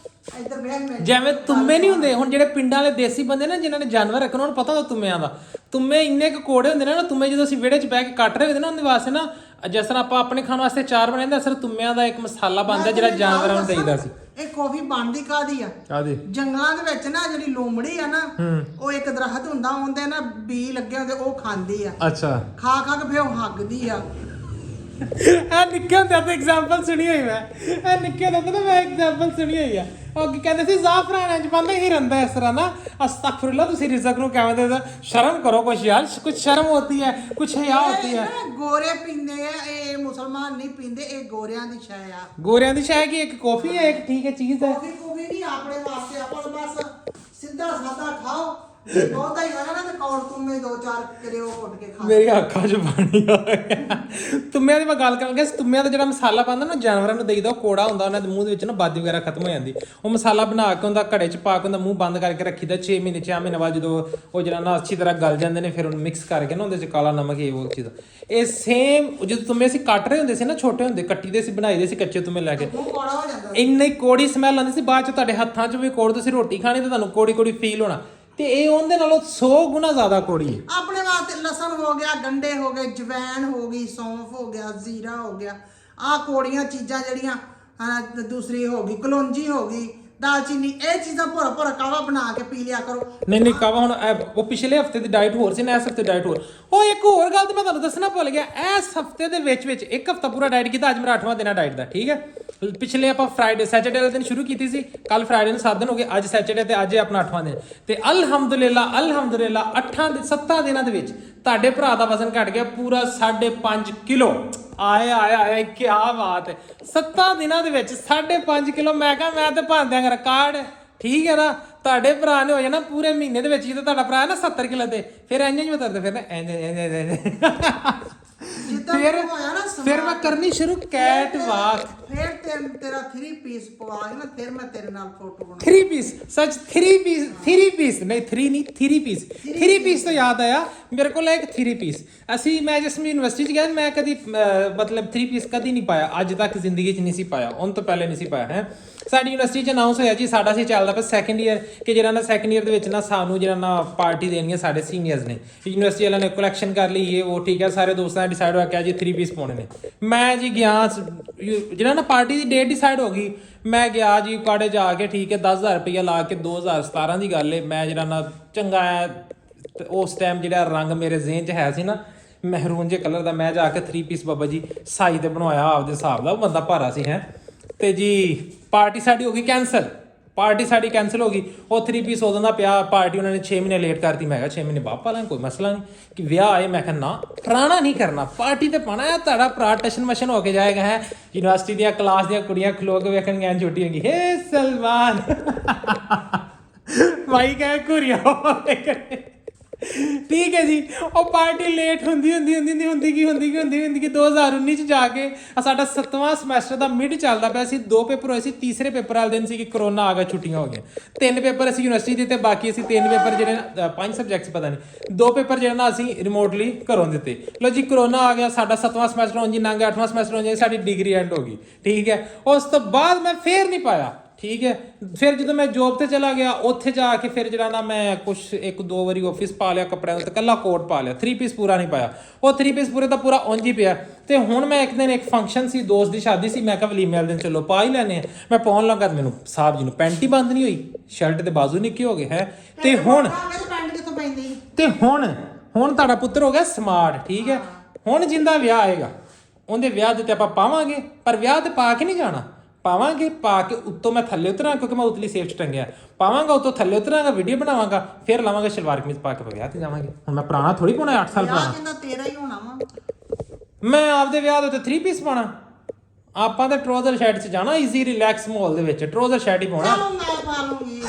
ਇੱਧਰ ਵੇਖ ਮੈਂ ਜਿਵੇਂ ਤੁੰਮੇ ਨਹੀਂ ਹੁੰਦੇ ਹੁਣ ਜਿਹੜੇ ਪਿੰਡਾਂ ਵਾਲੇ ਦੇਸੀ ਬੰਦੇ ਨਾ ਜਿਨ੍ਹਾਂ ਨੇ ਜਾਨਵਰ ਰੱਖਣ ਉਹਨਾਂ ਨੂੰ ਪਤਾ ਹੁੰਦਾ ਤੁੰਮਿਆਂ ਦਾ ਤੁੰਮੇ ਇੰਨੇ ਕੁ ਕੋੜੇ ਹੁੰਦੇ ਨੇ ਨਾ ਤੁੰਮੇ ਜਦੋਂ ਅਸੀਂ ਵਿਹੜੇ 'ਚ ਬਹਿ ਕੇ ਕੱਟ ਰਹੇ ਹੁੰਦੇ ਨਾ ਉਹਦੇ ਵਾਸਤੇ ਨਾ ਜਿਸ ਤਰ੍ਹਾਂ ਆਪਾਂ ਆਪਣੇ ਖਾਣ ਵਾਸਤੇ ਚਾਰ ਬਣਾਉਂਦੇ ਅਸਰ ਤੁੰਮਿਆਂ ਦਾ ਇੱਕ ਮਸਾਲਾ ਬਣਦਾ ਜਿਹੜਾ ਜਾਨਵਰਾਂ ਨੂੰ ਦੇਈਦਾ ਸੀ ਇਹ ਕੌਫੀ ਬਣਦੀ ਕਾਦੀ ਆ ਆਦੇ ਜੰਗਲਾਂ ਦੇ ਵਿੱਚ ਨਾ ਜਿਹੜੀ ਲੋਮੜੀ ਆ ਨਾ ਉਹ ਇੱਕ ਦਰਖਤ ਹੁੰਦਾ ਉਹਦੇ ਨਾ ਬੀ ਲੱਗੇ ਹੁੰਦੇ ਉਹ ਖਾਂਦੀ ਆ ਅੱਛਾ ਖਾ ਖਾ ਕੇ ਫੇਰ ਉਹ ਹੱਗਦੀ ਆ ਆ ਨਿੱਕੇ ਹੁੰਦੇ ਤਾਂ ਐਗਜ਼ਾਮਪਲ ਸੁਣੀ ਹੋਈ ਮੈਂ ਇਹ ਨਿੱਕੇ ਹੁੰਦੇ ਤਾਂ ਮੈਂ ਐਗਜ਼ਾਮਪਲ ਸੁਣੀ ਹੋਈ ਆ ਉਹ ਕੀ ਕਹਿੰਦੇ ਸੀ ਜ਼ਾਫਰਾਨ ਇੰਜ ਬੰਦੇ ਹੀ ਰਹਿੰਦਾ ਇਸ ਤਰ੍ਹਾਂ ਨਾ ਅਸਤਗਫਿਰullah ਤੁਸੀਂ ਰਿਜ਼ਕ ਨੂੰ ਕਿਵੇਂ ਦੇਦਾ ਸ਼ਰਮ ਕਰੋ ਕੁਛ ਯਾਰ ਕੁਛ ਸ਼ਰਮ ਹੋਤੀ ਹੈ ਕੁਛ ਹਿਆ ਹੋਤੀ ਹੈ ਇਹ ਗੋਰੇ ਪੀਂਦੇ ਆ ਇਹ ਮੁਸਲਮਾਨ ਨਹੀਂ ਪੀਂਦੇ ਇਹ ਗੋਰਿਆਂ ਦੀ ਸ਼ੈ ਆ ਗੋਰਿਆਂ ਦੀ ਸ਼ਾਇ ਕਿ ਇੱਕ ਕਾਫੀ ਹੈ ਇੱਕ ਠੀਕ ਹੈ ਚੀਜ਼ ਹੈ ਕੌਫੀ ਨਹੀਂ ਆਪਣੇ ਵਾਸਤੇ ਆਪਾਂ ਤਾਂ ਬਸ ਸਿੱਧਾ ਸਾਦਾ ਖਾਓ ਬਹੁਤਾ ਹੀ ਹੋਣਾ ਨਾ ਤੇ ਕੌਣ ਤੁਮੇ ਦੋ ਚਾਰ ਕਰਿਓ ਉੱਠ ਕੇ ਖਾ ਮੇਰੀ ਅੱਖਾਂ 'ਚ ਪਾਣੀ ਆ ਗਿਆ ਤੁੰਮਿਆਂ ਦੀ ਮੈਂ ਗੱਲ ਕਰਨ ਲੱਗਾ ਤੁੰਮਿਆਂ ਦਾ ਜਿਹੜਾ ਮਸਾਲਾ ਪਾਉਂਦਾ ਨਾ ਜਾਨਵਰਾਂ ਨੂੰ ਦੇਈਦਾ ਉਹ ਕੋੜਾ ਹੁੰਦਾ ਉਹਨਾਂ ਦੇ ਮੂੰਹ ਦੇ ਵਿੱਚ ਨਾ ਬਾਦੀ ਵਗੈਰਾ ਖਤਮ ਹੋ ਜਾਂਦੀ ਉਹ ਮਸਾਲਾ ਬਣਾ ਕੇ ਉਹਦਾ ਘੜੇ 'ਚ ਪਾ ਕੇ ਉਹਦਾ ਮੂੰਹ ਬੰਦ ਕਰਕੇ ਰੱਖੀਦਾ 6 ਮਹੀਨੇ ਬਾਅਦ ਜਦੋਂ ਉਹ ਜਿਹੜਾ ਨਾ ਅੱਛੀ ਤਰ੍ਹਾਂ ਗਲ ਜਾਂਦੇ ਨੇ ਫਿਰ ਉਹਨੂੰ ਮਿਕਸ ਕਰਕੇ ਨਾ ਉਹਦੇ 'ਚ ਕਾਲਾ ਨਮਕ ਇਹ ਉਹ ਚੀਜ਼ ਇਹ ਸੇਮ ਜਦੋਂ ਤੁੰਮੇ ਅਸੀਂ ਕੱਟ ਰਹੇ ਹੁੰਦੇ ਸੀ ਨਾ ਛੋਟੇ ਹੁੰਦੇ ਕੱਟੀ ਦੇ ਸੀ ਬਣਾਈ ਦੇ ਸੀ ਕੱਚੇ ਤੁੰਮੇ ਲੈ ਕੇ ਮੂੰਹ ਕੋੜਾ ਹੋ ਜਾਂਦਾ ਇੰਨੀ ਕੋੜੀ ਸਮੈਲ ਆਉਂਦੀ ਸੀ ਬਾਅਦ 'ਚ ਤੁਹਾਡੇ ਹੱਥਾਂ 'ਚ ਵੀ ਕੋੜ ਤੁਸੀਂ ਰੋਟੀ ਖਾਣੀ ਤੇ ਤੁਹਾਨੂੰ ਕੋੜੀ ਕੋੜੀ ਫੀਲ ਹੋਣਾ ਤੇ ਇਹ ਉਹਦੇ ਨਾਲੋਂ 100 ਗੁਣਾ ਜ਼ਿਆਦਾ ਕੋੜੀ ਹੈ ਆਪਣੇ ਵਾਸਤੇ ਲਸਣ ਹੋ ਗਿਆ ਗੰਡੇ ਹੋ ਗਏ ਜਵੈਣ ਹੋ ਗਈ ਸੌਂਫ ਹੋ ਗਿਆ ਜ਼ੀਰਾ ਹੋ ਗਿਆ ਆਹ ਕੋੜੀਆਂ ਚੀਜ਼ਾਂ ਜਿਹੜੀਆਂ ਦੂਸਰੀ ਹੋ ਗਈ ਕਲੌਂਜੀ ਹੋ ਗਈ ਦਾਲਚੀਨੀ ਇਹ ਚੀਜ਼ਾਂ ਭੁਰ ਭੁਰ ਕਾਵਾ ਬਣਾ ਕੇ ਪੀ ਲਿਆ ਕਰੋ ਨਹੀਂ ਕਾਵਾ ਹੁਣ ਉਹ ਪਿਛਲੇ ਹਫਤੇ ਦੀ ਡਾਈਟ ਹੋਰ ਸੀ ਨਾ ਇਸ ਹਫਤੇ ਡਾਈਟ ਹੋਰ ਉਹ ਇੱਕ ਹੋਰ ਗੱਲ ਤੇ ਮੈਂ ਤੁਹਾਨੂੰ ਦੱਸਣਾ ਭੁੱਲ ਗਿਆ ਇਸ ਹਫਤੇ ਦੇ ਵਿੱਚ ਇੱਕ ਹਫਤਾ ਪੂਰਾ ਡਾਈਟ ਕੀਤਾ ਅੱਜ ਮੇਰਾ 8ਵਾਂ ਦਿਨ ਹੈ ਡਾਈਟ ਦਾ ਠੀਕ ਹੈ ਪਿਛਲੇ ਆਪਾਂ ਫਰਾਈਡੇ ਸੈਟਰਡੇ ਵਾਲੇ ਦਿਨ ਸ਼ੁਰੂ ਕੀਤੀ ਸੀ ਕੱਲ ਫਰਾਈਡੇ ਨੂੰ 7 ਦਿਨ ਹੋ ਗਏ ਅੱਜ ਸੈਟਰਡੇ ਤੇ ਅੱਜ ਆਪਣਾ 8ਵਾਂ ਦਿਨ ਤੇ ਅਲਹਮਦੁਲਿਲਾ 7 ਦਿਨਾਂ ਦੇ ਵਿੱਚ ਤੁਹਾਡੇ ਭਰਾ ਦਾ ਵਜ਼ਨ ਘਟ ਗਿਆ ਪੂਰਾ 5.5 ਕਿਲੋ ਆਏ ਕੀ ਬਾਤ ਹੈ 7 ਦਿਨਾਂ ਦੇ ਵਿੱਚ 5.5 ਕਿਲੋ ਮੈਂ ਕਿਹਾ ਮੈਂ ਤੇ ਭੰਨ ਦਿਆਂਗਾ ਰਿਕਾਰਡ ਠੀਕ ਹੈ ਨਾ ਤੁਹਾਡੇ ਭਰਾ ਨੇ ਹੋ ਜਾਣਾ ਪੂਰੇ ਮਹੀਨੇ ਦੇ ਵਿੱਚ ਜਦੋਂ ਤੁਹਾਡਾ ਭਰਾ ਨਾ 70 ਕਿਲੋ ਤੇ ਫਿਰ ਇੰਜ ਹੀ ਉਤਰਦੇ ਫਿਰ ਨਾ ਫਿਰ ਮੈਂ ਕਰਨੀ ਸ਼ੁਰੂ ਕੈਟ ਵਾਕ ਫਿਰ ਤੇਰਾ 3 ਪੀਸ ਪਵਾ ਕੇ ਨਾ ਫਿਰ ਮੈਂ ਤੇਰੇ ਨਾਲ ਫੋਟੋ ਬਣਾ 3 ਪੀਸ ਸੱਚ 3 ਪੀਸ ਨਹੀਂ 3 ਨਹੀਂ 3 ਪੀਸ ਤੋਂ ਯਾਦ ਆਇਆ ਮੇਰੇ ਕੋਲ ਇੱਕ 3 ਪੀਸ ਮੈਂ ਜਿਸ ਯੂਨੀਵਰਸਿਟੀ ਚ ਗਿਆ ਮੈਂ ਕਦੀ ਮਤਲਬ 3 ਪੀਸ ਕਦੀ ਨਹੀਂ ਪਾਇਆ ਅੱਜ ਤੱਕ ਜ਼ਿੰਦਗੀ ਚ ਨਹੀਂ ਸੀ ਪਾਇਆ ਉਹਨਾਂ ਤੋਂ ਪਹਿਲੇ ਨਹੀਂ ਸੀ ਪਾਇਆ ਹੈ ਸਾਡੀ ਯੂਨੀਵਰਸਿਟੀ ਚ ਅਨਾਉਂਸ ਹੋਇਆ ਜੀ ਸਾਡਾ ਸੀ ਚੱਲਦਾ ਪਿਆ ਸੈਕੰਡ ਈਅਰ ਕਿ ਜਿਹੜਾ ਨਾ ਸੈਕੰਡ ਈਅਰ ਦੇ ਵਿੱਚ ਨਾ ਸਾਨੂੰ ਜਿਹੜਾ ਨਾ ਪਾਰਟੀ ਦੇਣੀ ਹੈ ਸਾਡੇ ਸੀਨੀਅਰਸ ਨੇ ਯੂਨੀਵਰਸਿਟੀ ਵਾਲਿਆਂ ਨੇ ਕਲੈਕਸ਼ਨ ਕਰ ਲਈ ਇਹ ਉਹ ਠੀਕ ਹੈ ਸਾਰੇ ਦੋਸਤਾਂ ਨੇ ਡਿਸਾਈਡ ਹੋਇਆ ਕਿ ਜੀ 3 ਪੀਸ ਪਾਉਣੇ ਨੇ ਮੈਂ ਜੀ ਗਿਆ ਜਿਹੜਾ ਨਾ ਪਾਰਟੀ ਦੀ ਡੇਟ ਡਿਸਾਈਡ ਹੋ ਗਈ ਮੈਂ ਗਿਆ ਜੀ ਕਾੜੇ ਜਾ ਕੇ ਠੀਕ ਹੈ 10,000 ਰੁਪਇਆ ਲਾ ਕੇ 2017 ਦੀ ਗੱਲ ਹੈ ਮੈਂ ਜਿਹੜਾ ਨਾ ਚੰਗਾ ਉਸ ਟਾਈਮ ਜਿਹੜਾ ਰੰਗ ਮੇਰੇ ਜ਼ਿਹਨ 'ਚ ਹੈ ਸੀ ਨਾ ਮਹਿਰੂਨ ਜਿਹੇ ਕਲਰ ਦਾ ਮੈਂ ਜਾ ਕੇ 3 ਪੀਸ ਬਾਬਾ ਜੀ ਸਾਈ ਤੇ ਬਣਵਾਇਆ ਆਪਦੇ ਹਿਸਾਬ ਦਾ ਉਹ ਬੰਦਾ ਭਾਰਾ ਸੀ ਹੈ ਤੇ ਜੀ ਪਾਰਟੀ ਸਾਡੀ ਹੋ ਗਈ ਕੈਂਸਲ ਹੋ ਗਈ ਉਹ 3 ਪੀਸ ਉਦੋਂ ਦਾ ਪਿਆ ਪਾਰਟੀ ਉਹਨਾਂ ਨੇ 6 ਮਹੀਨੇ ਲੇਟ ਕਰਤੀ ਮੈਂ ਕਿਹਾ 6 ਮਹੀਨੇ ਬਾਅਦ ਪਾ ਲਾਂ ਕੋਈ ਮਸਲਾ ਨਹੀਂ ਕਿ ਵਿਆਹ ਆਏ ਮੈਂ ਕਿਹਾ ਨਾ ਪੁਰਾਣਾ ਨਹੀਂ ਕਰਨਾ ਪਾਰਟੀ ਤੇ ਪਾਣਾ ਹੈ ਤੁਹਾਡਾ ਭਰਾ ਟਸ਼ਨ ਮਸ਼ਨ ਹੋ ਕੇ ਜਾਏਗਾ ਹੈ ਯੂਨੀਵਰਸਿਟੀ ਦੀਆਂ ਕਲਾਸ ਦੀਆਂ ਕੁੜੀਆਂ ਖਲੋ ਕੇ ਵੇਖਣਗੀਆਂ ਛੋਟੀ ਹੋਗੀ ਹੇ ਸਲਮਾਨ ਭਾਈ ਕਹੇ ਕੁੜੀਆਂ ਠੀਕ ਹੈ ਜੀ ਉਹ ਪਾਰਟੀ ਲੇਟ ਹੁੰਦੀ ਕਿ 2019 ਚ ਜਾ ਕੇ ਸਾਡਾ 7ਵਾਂ ਸਮੈਸਟਰ ਦਾ ਮਿਡ ਚੱਲਦਾ ਪਿਆ ਸੀ 2 ਪੇਪਰ ਹੋਏ ਸੀ ਤੀਸਰੇ ਪੇਪਰ ਵਾਲੇ ਦਿਨ ਸੀ ਕਿ ਕਰੋਨਾ ਆ ਗਿਆ ਛੁੱਟੀਆਂ ਹੋ ਗਈਆਂ 3 ਪੇਪਰ ਅਸੀਂ ਯੂਨੀਵਰਸਿਟੀ ਦੇ ਤੇ ਬਾਕੀ ਅਸੀਂ 3 ਪੇਪਰ ਜਿਹੜੇ 5 ਸਬਜੈਕਟਸ ਪਤਾ ਨਹੀਂ 2 ਪੇਪਰ ਜਿਹੜਾ ਨਾ ਅਸੀਂ ਰਿਮੋਟਲੀ ਘਰੋਂ ਦਿੱਤੇ ਲੋ ਜੀ ਕਰੋਨਾ ਆ ਗਿਆ ਸਾਡਾ 7ਵਾਂ ਸਮੈਸਟਰ ਉਂਝ ਲੰਘ ਗਿਆ 8ਵਾਂ ਸਮੈਸਟਰ ਉਂਝ ਸਾਡੀ ਡਿਗਰੀ ਐਂਡ ਹੋ ਗਈ ਠੀਕ ਹੈ ਉਸ ਤੋਂ ਬਾਅਦ ਮੈਂ ਫੇਰ ਨਹੀਂ ਪਾਇਆ ਠੀਕ ਹੈ ਫਿਰ ਜਦੋਂ ਮੈਂ ਜੋਬ ਤੇ ਚਲਾ ਗਿਆ ਉੱਥੇ ਜਾ ਕੇ ਫਿਰ ਜਿਹੜਾ ਨਾ ਮੈਂ ਕੁਛ 1-2 ਵਾਰੀ ਆਫਿਸ ਪਾ ਲਿਆ ਕੱਪੜਿਆਂ ਦਾ ਕੱਲਾ ਕੋਟ ਪਾ ਲਿਆ 3 ਪੀਸ ਪੂਰਾ ਨਹੀਂ ਪਾਇਆ ਉਹ 3 ਪੀਸ ਪੂਰੇ ਦਾ ਪੂਰਾ ਉਂਝ ਹੀ ਪਿਆ ਤੇ ਹੁਣ ਮੈਂ ਇੱਕ ਦਿਨ ਇੱਕ ਫੰਕਸ਼ਨ ਸੀ ਦੋਸਤ ਦੀ ਸ਼ਾਦੀ ਸੀ ਮੈਂ ਕਿਹਾ ਵਲੀਮੇ ਵਾਲੇ ਦਿਨ ਚਲੋ ਪਾ ਹੀ ਲੈਨੇ ਆ ਮੈਂ ਪਾਉਣ ਲੱਗਾ ਮੈਨੂੰ ਸਾਹਿਬ ਜੀ ਨੂੰ ਪੈਂਟ ਹੀ ਬੰਦ ਨਹੀਂ ਹੋਈ ਸ਼ਰਟ ਦੇ ਬਾਜ਼ੂ ਨਿੱਕੇ ਹੋ ਗਏ ਹੈ ਤੇ ਹੁਣ ਤੁਹਾਡਾ ਪੁੱਤਰ ਹੋ ਗਿਆ ਸਮਾਰਟ ਠੀਕ ਹੈ ਹੁਣ ਜਿੰਦਾ ਵਿਆਹ ਆਏਗਾ ਉਹਦੇ ਵਿਆਹ ਦੇ ਤੇ ਆਪਾਂ ਪਾਵਾਂਗੇ ਪਰ ਵਿਆਹ ਤੇ ਪਾ ਕੇ ਨਹੀਂ ਜਾਣਾ ਪਾਵਾਂਗੇ ਪਾ ਕੇ ਉੱਤੋਂ ਮੈਂ ਥੱਲੇ ਉਤਰਾਂ ਕਿਉਂਕਿ ਮੈਂ ਉਤਲੀ ਸੇਫ 'ਚ ਟੰਗਿਆ ਪਾਵਾਂਗਾ ਉੱਤੋਂ ਥੱਲੇ ਉਤਰਾਂਗਾ ਵੀਡੀਓ ਬਣਾਵਾਂਗਾ ਫਿਰ ਲਾਵਾਂਗਾ ਸ਼ਲਵਾਰ ਕਮੀਜ਼ ਪਾ ਕੇ ਵਿਆਹ ਤੇ ਜਾਵਾਂਗੇ ਹੁਣ ਮੈਂ ਪੁਰਾਣਾ ਥੋੜੀ ਪਾਉਣਾ 8 ਸਾਲ ਪੁਰਾਣਾ ਤੇਰਾ ਹੀ ਹੋਣਾ ਵਾ ਮੈਂ ਆਪਦੇ ਵਿਆਹ ਦੇ ਉੱਤੇ 3 ਪੀਸ ਪਾਉਣਾ ਆਪਾਂ ਤਾਂ ਟਰੋਜ਼ਰ ਸ਼ਰਟ 'ਚ ਜਾਣਾ ਈਜ਼ੀ ਰਿਲੈਕਸ ਮਾਹੌਲ ਦੇ ਵਿੱਚ ਟਰੋਜ਼ਰ ਸ਼ਰਟ ਹੀ ਪਾਉਣਾ ਚਲੋ ਮੈਂ ਪਾ ਲੂੰਗੀ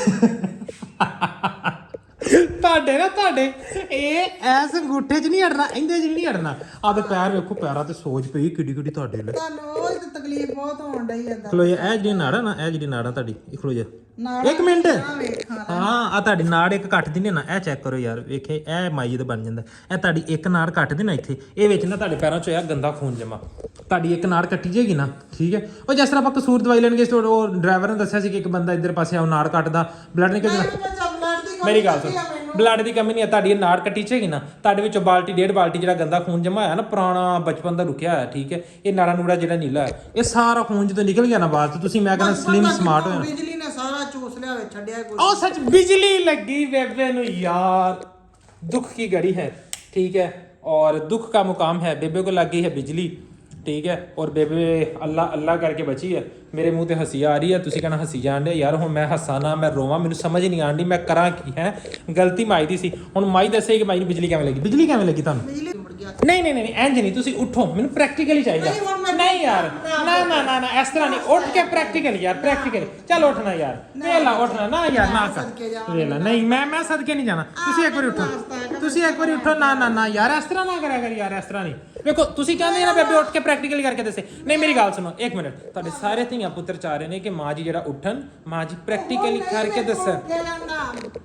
ਤੁਹਾਡੇ ਇਹ ਐਸ ਅੰਗੂਠੇ 'ਚ ਨਹੀਂ ਅੜਨਾ, ਇਹਦੇ 'ਚ ਨਹੀਂ ਅੜਨਾ। ਆਪਦੇ ਪੈਰ ਵੇਖੋ, ਪੈਰਾਂ ਤੇ ਸੋਜ ਪਈ ਕਿੱਡੀ ਕਿੱਡੀ ਤੁਹਾਡੇ ਲਈ। ਤੁਹਾਨੂੰ ਉਹ ਤੇ ਤਕਲੀਫ ਬਹੁਤ ਹੋਣ ਡਈ ਏਦਾਂ ਖਲੋ ਜਾ, ਇਹ ਜਿਹੜੀ ਨਾੜ ਆ ਨਾ, ਇਹ ਜਿਹੜੀ ਨਾੜ ਆ ਤੁਹਾਡੀ, ਇਹ ਖਲੋ ਜਾ ਨਾੜਾਂ 1 ਮਿੰਟ। ਵੇਖਾਂ ਹਾਂ ਆ ਤੁਹਾਡੀ ਨਾੜ ਇੱਕ ਕੱਟ ਦਿੰਦੇ ਨਾ, ਇਹ ਚੈੱਕ ਕਰੋ ਯਾਰ, ਵੇਖੇ ਇਹ ਮਾਈ ਦਾ ਬਣ ਜਾਂਦਾ। ਇਹ ਤੁਹਾਡੀ ਇੱਕ ਨਾੜ ਕੱਟ ਦੇ ਨਾ ਇੱਥੇ, ਇਹ ਵਿੱਚ ਨਾ ਤੁਹਾਡੇ ਪੈਰਾਂ 'ਚ ਹੋਇਆ ਗੰਦਾ ਖੂਨ ਜਮਾ। ਤੁਹਾਡੀ ਇੱਕ ਨਾੜ ਕੱਟੀ ਜਾਏਗੀ ਨਾ, ਠੀਕ ਹੈ। ਉਹ ਜਿਸ ਤਰ੍ਹਾਂ ਆਪਾਂ ਕਸੂਰ ਦਵਾਈ ਲੈਣ ਗਏ ਸੀ, ਉਹ ਡਰਾਈਵਰ ਨੇ ਦੱਸਿਆ ਸੀ ਕਿ ਇੱਕ ਬੰਦਾ ਇੱਧਰ ਪਾਸੇ ਆ ਨਾੜ ਕੱਟਦਾ, ਬਲੱਡ ਨਿਕਲ ਜਾਂਦਾ। ਮੇਰੀ ਗੱਲ ਸੁਣ, ਬਲੱਡ ਦੀ ਕਮੀ ਨਹੀਂ ਹੈ, ਤੁਹਾਡੀ ਇਹ ਨਾੜ ਕੱਟੀ ਚਾਹੀਗੀ ਨਾ, ਤੁਹਾਡੇ ਵਿੱਚੋਂ ਬਾਲਟੀ 1.5 ਬਾਲਟੀ ਜਿਹੜਾ ਗੰਦਾ ਖੂਨ ਜਮਾ ਹੋਇਆ ਨਾ, ਪੁਰਾਣਾ ਬਚਪਨ ਦਾ ਰੁਕਿਆ ਹੋਇਆ, ਠੀਕ ਹੈ। ਇਹ ਨਾੜਾ ਨੂੜਾ ਜਿਹੜਾ ਨੀਲਾ ਹੈ, ਇਹ ਸਾਰਾ ਖੂਨ ਜਦੋਂ ਨਿਕਲ ਗਿਆ ਨਾ ਬਾਅਦ ਚ, ਤੁਸੀਂ ਮੈਂ ਕਹਿੰਦਾ ਸਲਿਮ ਸਮਾਰਟ ਹੋ ਜਾਣਾ। ਬਿਜਲੀ ਨੇ ਸਾਰਾ ਚੂਸ ਲਿਆ ਵੇ, ਛੱਡਿਆ ਕੋਈ। ਉਹ ਸੱਚ ਬਿਜਲੀ ਲੱਗੀ ਬੇਬੇ ਨੂੰ ਯਾਰ, दुख की घड़ी है, ठीक है, और दुख का मुकाम है। बेबे को लग गई है बिजली, ठीक है, और बेबे अल्लाह अल्लाह करके बची है। मेरे मुंह ते हसी आ रही है, तुसी कहना हसी जान दे यार, हुण मैं हस्सां ना मैं रोवां, मैनूं समझ नहीं आंदी मैं करां की है। गलती माई दी सी, हुण माई दसे कि माई नूं बिजली किवें लगी, बिजली किवें लगी तुहानूं? ਬਿਜਲੀ ਮੁੜ ਗਿਆ। नहीं नहीं नहीं इंज नहीं, तुसी उठो, मैनूं प्रैक्टिकली चाहिए। नहीं यार ना ना ना ना इस तरह नहीं, उठ के प्रैक्टिकल यार, प्रैक्टिकल चल उठना यार, वेला उठना ना यार, ना कर वेला नहीं, मैं सदके नहीं जाना। तुसी एक बार उठो, तुसी एक बार उठो, ना ना ना यार इस तरह ना करा कर यार, इस तरह नहीं। देखो तुसी कहंदे ना बेबे उठ के प्रैक्टिकली करके दसे, नहीं मेरी गल सुनो 1 मिनट, तुहाडे सारे धीआं पुੱਤਰ चाह रहे ने कि मां जी जेड़ा उठन, मां जी प्रैक्टिकली करके दसन।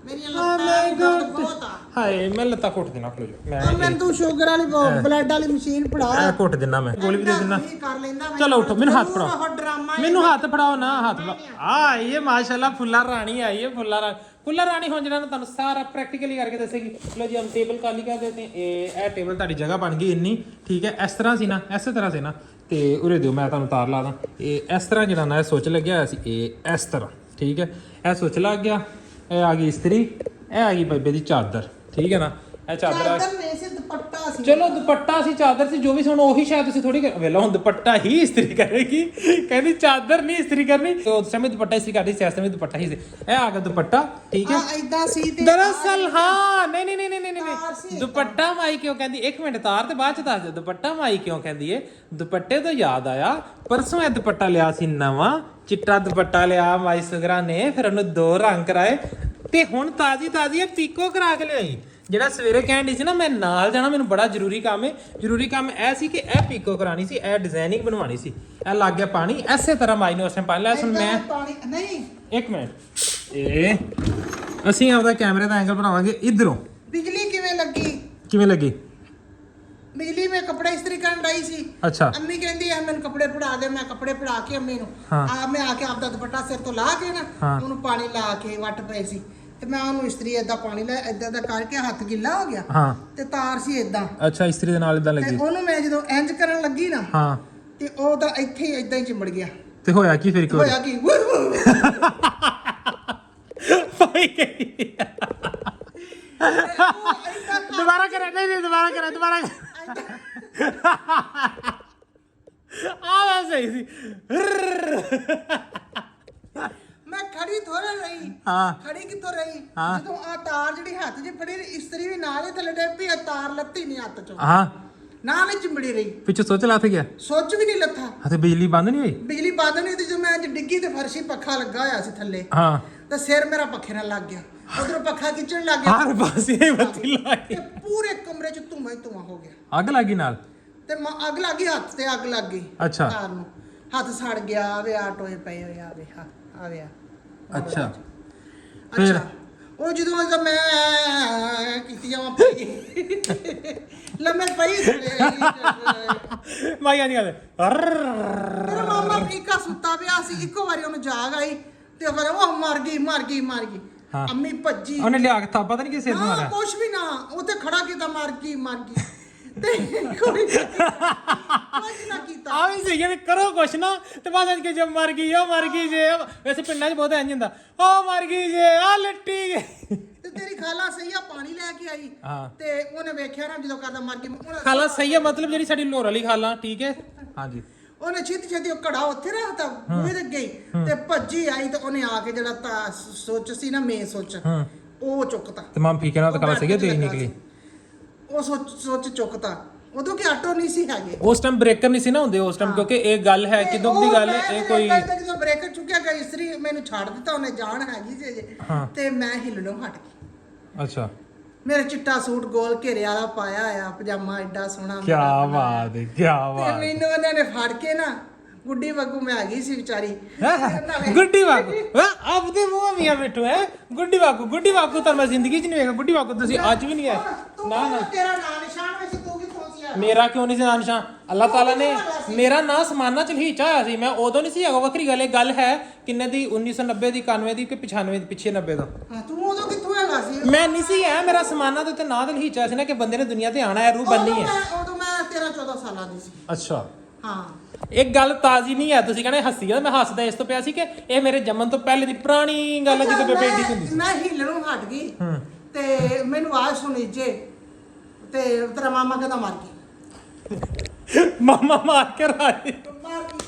ਮੇਰੀਆਂ ਲੱਤਾਂ ਦਰਦ ਬਹੁਤ ਆ। हाय मैं लत्ता घुट देना, खलो जो मैं ਮੈਨੂੰ ਤੂੰ ਸ਼ੂਗਰ ਵਾਲੀ ਬਲੱਡ ਵਾਲੀ ਮਸ਼ੀਨ ਫੜਾ। घुट देना, मैं गोली भी दे देना। ਕਰ ਲੈਂਦਾ ਮੈਂ। चलो उठो, मैनू हाथ ਉਹ फड़ाओ, ਡਰਾਮਾ मैनू हाथ फड़ाओ ना, हाथ आ ये माशाल्लाह फुल्ला रानी आई है, फुल्ला रानी हो जाना तुहानू सारा प्रैक्टिकली करके दसेगी। लो जी हम टेबल खाली कर देते हैं। ये टेबल ਤੁਹਾਡੀ जगह बन गई इन्नी, ठीक है। इस तरह सी ना, इस तरह से ना, ਤੇ ਉਰੇ ਦਿਓ ਮੈਂ ਤੁਹਾਨੂੰ ਤਾਰ ਲਾ ਦਾਂ। ਇਹ ਇਸ ਤਰ੍ਹਾਂ ਜਿਹੜਾ ਨਾ ਇਹ ਸੁੱਚ ਲੱਗਿਆ ਹੋਇਆ ਸੀ, ਇਹ ਇਸ ਤਰ੍ਹਾਂ, ਠੀਕ ਹੈ। ਇਹ ਸੁੱਚ ਲੱਗ ਗਿਆ, ਇਹ ਆ ਗਈ ਇਸਤਰੀ, ਇਹ ਆ ਗਈ ਬੇਬੇ ਦੀ ਚਾਦਰ, ਠੀਕ ਹੈ ਨਾ। ਇਹ ਚਾਦਰ ਆ, ਚਾਦਰ ਨਹੀਂ ਸੀ, ਦੁਪੱਟਾ ਸੀ। ਚਲੋ ਦੁਪੱਟਾ ਸੀ, ਚਾਦਰ ਸੀ, ਜੋ ਵੀ ਸੀ, ਹੁਣ ਉਹੀ ਸ਼ਾਇਦ ਤੁਸੀਂ ਥੋੜੀ ਵੇਲਾ ਹੁਣ ਦੁਪੱਟਾ ਹੀ ਇਸਤਰੀ ਕਰੇਗੀ, ਕਹਿੰਦੀ ਚਾਦਰ ਨਹੀਂ ਇਸਤਰੀ ਕਰਨੀ। ਤੇ ਉਸ ਸਮੇਂ ਦੁਪੱਟਾ ਇਸਤਰੀ ਕਰਦੀ ਸੀ, ਇਸ ਸਮੇਂ ਦੁਪੱਟਾ ਹੀ ਸੀ। ਇਹ ਆ ਗਿਆ ਦੁਪੱਟਾ, ਠੀਕ ਹੈ। ਇਦਾਂ ਸੀ ਤੇ ਦਰਅਸਲ ਹਾਂ ਨਹੀਂ ਨਹੀਂ ਨਹੀਂ ਨਹੀਂ ਨਹੀਂ ਦੁਪੱਟਾ ਮਾਈ ਕਿਉਂ ਕਹਿੰਦੀ, 1 ਮਿੰਟ ਤਾਰ ਤੇ ਬਾਅਦ ਚ ਦੱਸ ਦਿਓ ਦੁਪੱਟਾ ਮਾਈ ਕਿਉਂ ਕਹਿੰਦੀ ਏ। ਦੁਪੱਟੇ ਤੋਂ ਯਾਦ ਆਇਆ, ਪਰਸੋਂ ਇਹ ਦੁਪੱਟਾ ਲਿਆ ਸੀ ਨਵਾਂ, ਚਿੱਟਾ ਦੁਪੱਟਾ ਲਿਆ ਮਾਈ ਸੁਗਰਾ ਨੇ, ਫਿਰ ਉਹਨੂੰ 2 ਰੰਗ ਕਰਾਏ, ਤੇ ਹੁਣ ਤਾਜ਼ੀ ਇਹ ਪੀਕੋ ਕਰਾ ਕੇ ਲਿਆਈ। ਜਿਹੜਾ ਸਵੇਰੇ ਕਹਿਣ ਦੀ ਸੀ ਨਾ ਮੈਂ ਨਾਲ ਜਾਣਾ, ਮੈਨੂੰ ਬੜਾ ਜ਼ਰੂਰੀ ਕੰਮ ਹੈ। ਜ਼ਰੂਰੀ ਕੰਮ ਇਹ ਸੀ ਕਿ ਇਹ ਪੀਕੋ ਕਰਾਣੀ ਸੀ, ਇਹ ਡਿਜ਼ਾਈਨਿੰਗ ਬਣਵਾਣੀ ਸੀ। ਇਹ ਲੱਗ ਗਿਆ ਪਾਣੀ, ਐਸੇ ਤਰ੍ਹਾਂ ਮਾਈ ਨੇ ਉਸ ਟਾਈਮ ਪਾਣੀ ਲਿਆ। ਸੁਣ ਮੈਂ ਪਾਣੀ ਨਹੀਂ, 1 ਮਿੰਟ, ਇਹ ਅਸੀਂ ਆਪਦਾ ਕੈਮਰੇ ਦਾ ਐਂਗਲ ਬਣਾਵਾਂਗੇ ਇਧਰੋਂ। ਬਿਜਲੀ ਕਿਵੇਂ ਲੱਗੀ? ਕਿਵੇਂ ਲੱਗੀ ਬਿਜਲੀ? ਮੈਂ ਕੱਪੜੇ ਇਸਤਰੀ ਕਰਨ ਡਈ ਸੀ। ਅੱਛਾ, ਅੰਮੀ ਕਹਿੰਦੀ ਆ ਮੈਨੂੰ ਕੱਪੜੇ ਫੜਾ ਦੇ, ਮੈਂ ਕੱਪੜੇ ਫੜਾ ਕੇ ਅੰਮੀ ਨੂੰ ਮੈਂ ਆ ਕੇ ਆਪਦਾ ਦੁਪੱਟਾ ਸਿਰ ਤੋਂ ਲਾ ਕੇ ਨਾ ਉਹਨੂੰ ਪਾਣੀ ਲਾ ਕੇ ਵੱਟ ਪਏ ਸੀ, ਤੇ ਮੈਂ ਉਹਨੂੰ ਇਸਤਰੀ ਏਦਾਂ ਪਾਣੀ ਲੈ ਏਦਾਂ ਦਾ ਕਰਕੇ ਹੱਥ ਗਿੱਲਾ ਹੋ ਗਿਆ, ਹਾਂ, ਤੇ ਤਾਰ ਸੀ ਏਦਾਂ। ਅੱਛਾ ਇਸਤਰੀ ਦੇ ਨਾਲ ਇਦਾਂ ਤੇ ਲੱਗੀ। ਉਹਨੂੰ ਮੈਂ ਜਦੋਂ ਇੰਜ ਕਰਨ ਲੱਗੀ ਨਾ, ਹਾਂ, ਤੇ ਉਹ ਤਾਂ ਇੱਥੇ ਹੀ ਏਦਾਂ ਹੀ ਚਿੰਬੜ ਗਿਆ। ਤੇ ਹੋਇਆ ਕੀ ਫਿਰ? ਹੋਇਆ ਕੀ? ਦੁਬਾਰਾ ਕਰਾਂ? ਨਹੀਂ ਦੁਬਾਰਾ ਕਰਾਂ ਆ ਸਹੀ ਸੀ। ਮੈਂ ਖੜੀ ਥੋੜਾ ਰਹੀ। ਹਾਂ, ਖੜੀ ਕਿੱਥੋਂ ਰਹੀ? ਜਦੋਂ ਆ ਤਾਰ ਜਿਹੜੀ ਹੱਥ 'ਚ ਫੜੀ, ਇਸਤਰੀ ਵੀ ਨਾਲ ਹੀ ਥੱਲੇ ਡਿੱਗ ਪਈ, ਤਾਰ ਲੱਤੀ ਨਹੀਂ ਹੱਥ 'ਚੋਂ, ਹਾਂ, ਨਾਲ ਹੀ ਚਿੰਬੜੀ ਰਹੀ। ਪਿੱਛੇ ਸੋਚ ਲੱਥ ਗਿਆ, ਸੁੱਚ ਵੀ ਨਹੀਂ ਲੱਥਾ। ਅਤੇ ਬਿਜਲੀ ਬੰਦ ਨਹੀਂ ਹੋਈ? ਬਿਜਲੀ ਬੰਦ ਨਹੀਂ ਹੋਈ, ਤੇ ਜਦੋਂ ਮੈਂ ਅੱਜ ਡਿੱਗੀ ਤੇ ਫਰਸ਼ੀ ਪੱਖਾ ਲੱਗਾ ਹੋਇਆ ਸੀ ਥੱਲੇ, ਹਾਂ, ਤੇ ਸਿਰ ਮੇਰਾ ਪੱਖੇ ਨਾਲ ਲੱਗ ਗਿਆ, ਉਧਰੋਂ ਪੱਖਾ ਖਿੱਚਣ ਲੱਗ ਗਿਆ, ਹਰ ਪਾਸੇ ਬੱਤੀ ਲਾਈ, ਤੇ ਪੂਰੇ ਕਮਰੇ 'ਚ ਧੂੰਆਂ ਹੀ ਧੂੰਆਂ ਹੋ ਗਿਆ। ਅੱਗ ਲੱਗੀ ਨਾਲ? ਤੇ ਅੱਗ ਲੱਗ ਗਈ, ਹੱਥ ਤੇ ਅੱਗ ਲੱਗ ਗਈ। ਅੱਛਾ, ਤਾਰ ਨੂੰ ਹੱਥ ਸੜ ਗਿਆ, ਆਵੇ ਆ ਟੋਏ ਪਏ ਹੋਏ, ਆਵੇ ਆਵੇ ਆ। ਅੱਛਾ, ਅੱਛਾ, ਉਹ ਜਦੋਂ ਮੈਂ ਕੀਤੀ ਜਾਵਾਂ ਪਈ ਲੰਮੇ ਪਈ ਮਾਈਆਂ ਨਹੀਂ ਆਦੇ। ਤੇਰਾ ਮਾਮਾ ਫੀਕਾ ਸੁੱਤਾ ਪਿਆ ਸੀ, ਇੱਕੋ ਵਾਰੀ ਉਹਨੂੰ ਜਾਗ ਆਈ, ਤੇ ਫਿਰ ਉਹ ਮਰ ਗਈ। ਅੰਮੀ ਭੱਜੀ, ਉਹਨੇ ਲਿਆ ਕੇ ਥਾਪਾ ਤਾਂ ਨਹੀਂ ਕਿਸੇ ਨੂੰ ਮਾਰਿਆ? ਕੁਛ ਵੀ ਨਾ, ਉਹ ਤੇ ਖੜਾ ਕੀਤਾ, ਮਰ ਗਈ ਤੇ ਕੋਈ ਨਾ ਕੀਤਾ। ਆ ਵੀ ਸਹੀ ਹੈ ਵੀ ਕਰੋ ਕੁਛ ਨਾ, ਤੇ ਬਸ ਅੱਜ ਕੇ ਜੇ ਮਰ ਗਈ ਜੇ, ਵੈਸੇ ਪਿੰਡਾਂ 'ਚ ਬਹੁਤ ਇੰਜ ਹੁੰਦਾ, ਉਹ ਮਰ ਗਈ ਜੇ, ਆ ਲੱਟੀ ਗਈ। ਤੇ ਤੇਰੀ ਖਾਲਾ ਸਹੀ ਆ ਪਾਣੀ ਲੈ ਕੇ ਆਈ, ਤੇ ਉਹਨੇ ਵੇਖਿਆ ਨਾ ਜਦੋਂ ਕਰਦਾ ਮਰ ਗਈ। ਖਾਲਾ ਸਹੀ ਹੈ ਮਤਲਬ ਜਿਹੜੀ ਸਾਡੀ ਲੋਰ ਵਾਲੀ ਖਾਲਾ, ਠੀਕ ਹੈ, ਹਾਂਜੀ। ਉਹਨੇ ਛੇਤੀ ਉਹ ਘੜਾ ਉੱਥੇ ਰੱਖਤਾ ਬੂਹੇ ਦੇ ਗਈ, ਤੇ ਭੱਜੀ ਆਈ, ਤੇ ਉਹਨੇ ਆ ਕੇ ਜਿਹੜਾ ਸੁੱਚ ਸੀ ਨਾ, ਮੇਨ ਸੁੱਚ, ਉਹ ਚੁੱਕਤਾ। ਤੇ ਮਾਂ ਫੀਕੇ ਨਾਲ ਤਾਂ ਖਾਲਾ ਸਹੀ ਹੈ, ਤੇਜ਼ ਨਿਕਲੀ। ਉਹ ਸੁੱਚ ਚੁੱਕਤਾ, ਉਦੋਂ ਕਿ ਆਟੋ ਨਹੀਂ ਸੀ ਹੈਗੇ, ਉਸ ਟਾਈਮ ਬ੍ਰੇਕਰ ਨਹੀਂ ਸੀ ਨਾ ਹੁੰਦੇ ਉਸ ਟਾਈਮ, ਕਿਉਂਕਿ ਇਹ ਗੱਲ ਹੈ ਕਿਦੋਂ ਦੀ ਗੱਲ ਹੈ, ਇਹ ਕੋਈ ਜਦੋਂ ਬ੍ਰੇਕਰ ਚੁੱਕਿਆ ਗਿਆ, ਇਸਤਰੀ ਮੈਨੂੰ ਛੱਡ ਦਿੱਤਾ, ਉਹਨੇ ਜਾਨ ਹੈਗੀ ਸੀ, ਤੇ ਮੈਂ ਹਿੱਲਣੋਂ ਹਟ ਗਈ। ਅੱਛਾ, ਮੇਰੇ ਚਿੱਟਾ ਸੂਟ ਗੋਲ ਘੇਰੇ ਵਾਲਾ ਪਾਇਆ ਆ ਪਜਾਮਾ ਐਡਾ ਸੋਹਣਾ ਕੀ ਬਾਤ ਹੈ ਕੀ ਤੇ ਬਾਤ ਮੈਨੂੰ ਉਹਨਾਂ ਨੇ ਫੜ ਕੇ ਨਾ ਗੁੱਡੀ ਵਾਂਗੂ ਮੈਂ ਆ ਗਈ ਸੀ ਵਿਚਾਰੀ ਗੁੱਡੀ ਵਾਗੂ ਆਪਦੇ ਮੂੰਹ ਮੀਆਂ ਮਿੱਠੂ ਹੈ ਗੁੱਡੀ ਵਾਗੂ ਤਾਂ ਮੈਂ ਜ਼ਿੰਦਗੀ 'ਚ ਨਹੀਂ ਵੇਖਿਆ ਗੁੱਡੀ ਵਾਗੂ ਤੁਸੀਂ ਅੱਜ ਵੀ ਨਹੀਂ ਹੈ ਨਾ ਨਾ ਤੇਰਾ ਨਾਂ ਨਿਸ਼ਾਨ ਵਿੱਚ ਤੂੰ ਕਿੱਥੋਂ ਸੀ ਆ ਮੇਰਾ ਕਿਉਂ ਨਹੀਂ ਸੀ ਨਾਂ ਨਿਸ਼ਾਨ ਅੱਲਾਹ ਤਾਲਾ ਨੇ ਮੇਰਾ ਨਾਂ ਸਮਾਨਾ ਚ ਹੀਚਾ ਹੋਇਆ ਸੀ ਮੈਂ ਉਦੋਂ ਨਹੀਂ ਸੀ ਹੈਗਾ ਵੱਖਰੀ ਗੱਲ ਇਹ ਗੱਲ ਹੈ ਕਿੰਨੇ ਦੀ 1990 ਦੀ 91 ਦੀ ਕਿ 95 ਦੀ ਪਿੱਛੇ 90 ਦਾ ਹਾਂ, ਤੂੰ ਉਦੋਂ ਕਿੱਥੋਂ ਹੈਗਾ ਸੀ ਮੈਂ ਨਹੀਂ ਸੀ ਹੈ ਮੇਰਾ ਸਮਾਨਾ ਦੇ ਉੱਤੇ ਨਾਂ ਤੇ ਹੀਚਾ ਸੀ ਨਾ ਕਿ ਬੰਦੇ ਨੇ ਦੁਨੀਆ ਤੇ ਆਣਾ ਹੈ ਰੂਹ ਬੰਨੀ ਹੈ ਉਦੋਂ ਮੈਂ 13 14 ਸਾਲਾਂ ਦੀ ਸੀ ਅੱਛਾ ਹਾਂ ਇੱਕ ਗੱਲ ਤਾਜ਼ੀ ਨਹੀਂ ਹੈ ਤੁਸੀਂ ਕਹਿੰਦੇ ਹੱਸੀ ਆ ਮੈਂ ਹੱਸਦਾ ਇਸ ਤੋਂ ਪਿਆ ਸੀ ਕਿ ਇਹ ਮੇਰੇ ਜੰਮਣ ਤੋਂ ਪਹਿਲੇ ਦੀ ਪੁਰਾਣੀ ਗੱਲ ਹੈ ਜਦੋਂ ਬੇਬੇ ਏਡੀ ਹੁੰਦੀ ਸੀ ਮੈਂ ਹਿੱਲਣੋਂ ਹਟ ਗਈ ਤੇ ਮੈਨੂੰ ਆਵਾਜ਼ ਸੁਣੀ ਜੇ ਤੇ ਤੇਰਾ ਮਾਮਾ ਕਹਿੰਦਾ ਮਰ ਗਿਆ ਮਾਮਾ ਮਾਰ ਕੇ ਰਾਜੀ ਮਾਰ ਗਈ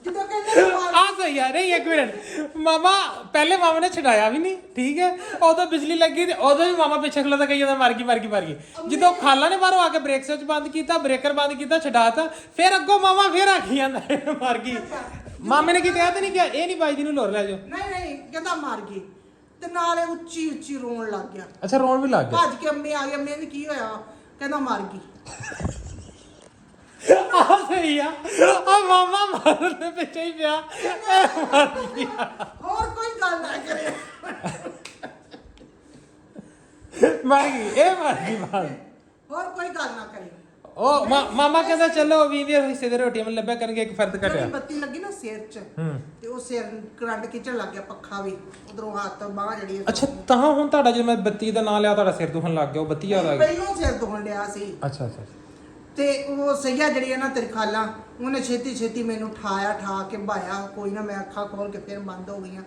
ਜਦੋਂ ਕਹਿੰਦਾ ਮਾਰ ਆ ਸਹੀ ਯਾਰ ਇਹ ਇੱਕ ਮਿੰਟ ਮਾਮਾ ਪਹਿਲੇ ਮਾਮਾ ਨੇ ਛਡਾਇਆ ਵੀ ਨਹੀਂ ਠੀਕ ਹੈ ਉਦੋਂ ਬਿਜਲੀ ਲੱਗੀ ਤੇ ਉਦੋਂ ਵੀ ਮਾਮਾ ਪਿੱਛੇ ਖਲੋਤਾ ਕਹੀ ਜਾਂਦਾ ਮਰ ਗਈ ਜਦੋਂ ਖਾਲਾ ਨੇ ਬਾਹਰੋਂ ਆ ਕੇ ਬ੍ਰੇਕ ਸਵਿਚ ਬੰਦ ਕੀਤਾ ਬ੍ਰੇਕਰ ਬੰਦ ਕੀਤਾ ਛਡਾਤਾ ਫਿਰ ਅੱਗੋਂ ਮਾਮਾ ਫਿਰ ਆ ਗਈ ਜਾਂਦਾ ਮਰ ਗਈ ਮਾਮੇ ਨੇ ਕੀ ਕਿਹਾ ਤੇ ਨਹੀਂ ਕਿਹਾ ਇਹ ਨਹੀਂ ਬਾਈ ਜੀ ਨੂੰ ਲੋਰ ਲੈ ਜਾਓ ਨਹੀਂ ਕਹਿੰਦਾ ਮਰ ਗਈ ਤੇ ਨਾਲੇ ਉੱਚੀ ਉੱਚੀ ਰੋਣ ਲੱਗ ਗਿਆ ਅੱਛਾ ਰੋਣ ਵੀ ਲੱਗ ਗਿਆ ਭੱਜ ਕੇ ਅੰਮੀ ਆ ਗਈ ਅੰਮੀ ਨੇ ਕੀ ਹੋਇਆ ਕਹਿੰਦਾ ਮਰ ਗਈ ਆ ਸਹੀ ਆ ਮਾਮਾ ਮਾਰਨ ਦੇ ਪਿੱਛੇ ਹੀ ਪਿਆ ਇਹ ਮਰ ਗਿਆ ਹੋਰ ਕੋਈ ਗੱਲ ਨਾ ਕਰੇ ਮਰ ਗਈ ਇਹ ਮਰ ਗਈ ਬਾਤ ਹੋਰ ਕੋਈ ਗੱਲ ਨਾ ਕਰੇ ਉਹ ਮਾਮਾ ਕਹਿੰਦਾ ਚਲੋ 20 ਦੇ ਹਿੱਸੇ ਦੇ ਰੋਟੀਆਂ ਮੈਨੂੰ ਲੱਭਿਆ ਕਰਨਗੇ ਇੱਕ ਫਰਦ ਜਿਹੜੀ ਘਟਿਆ ਬੱਤੀ ਲੱਗੀ ਨਾ ਸਿਰ 'ਚ ਤੇ ਉਹ ਸਿਰ ਕਰੰਟ ਖਿੱਚਣ ਲੱਗ ਗਿਆ ਪੱਖਾ ਵੀ ਉਧਰੋਂ ਹੱਥ ਬਾਹ ਜਿਹੜੀ ਹੈ ਅੱਛਾ ਤਾਂ ਹੁਣ ਤੁਹਾਡਾ ਜਦੋਂ ਮੈਂ ਬੱਤੀ ਦਾ ਨਾਂ ਲਿਆ ਤੁਹਾਡਾ ਸਿਰ ਦੁਖਣ ਲੱਗ ਗਿਆ ਉਹ ਬੱਤੀ ਯਾਦ ਆ ਗਈ ਪਹਿਲੋਂ ਸਿਰ ਦੁਖਣ ਡਿਆ ਸੀ ਅੱਛਾ ਅੱਛਾ ਤੇ ਉਹ ਸਈਆ ਜਿਹੜੀ ਹੈ ਨਾ ਤੇਰੀ ਖਾਲਾ ਉਹਨੇ ਛੇਤੀ ਮੈਨੂੰ ਠਾ ਕੇ ਭਾਇਆ ਕੋਈ ਨਾ ਮੈਂ ਅੱਖਾਂ ਖੋਲ ਕੇ ਫਿਰ ਬੰਦ ਹੋ ਗਈਆਂ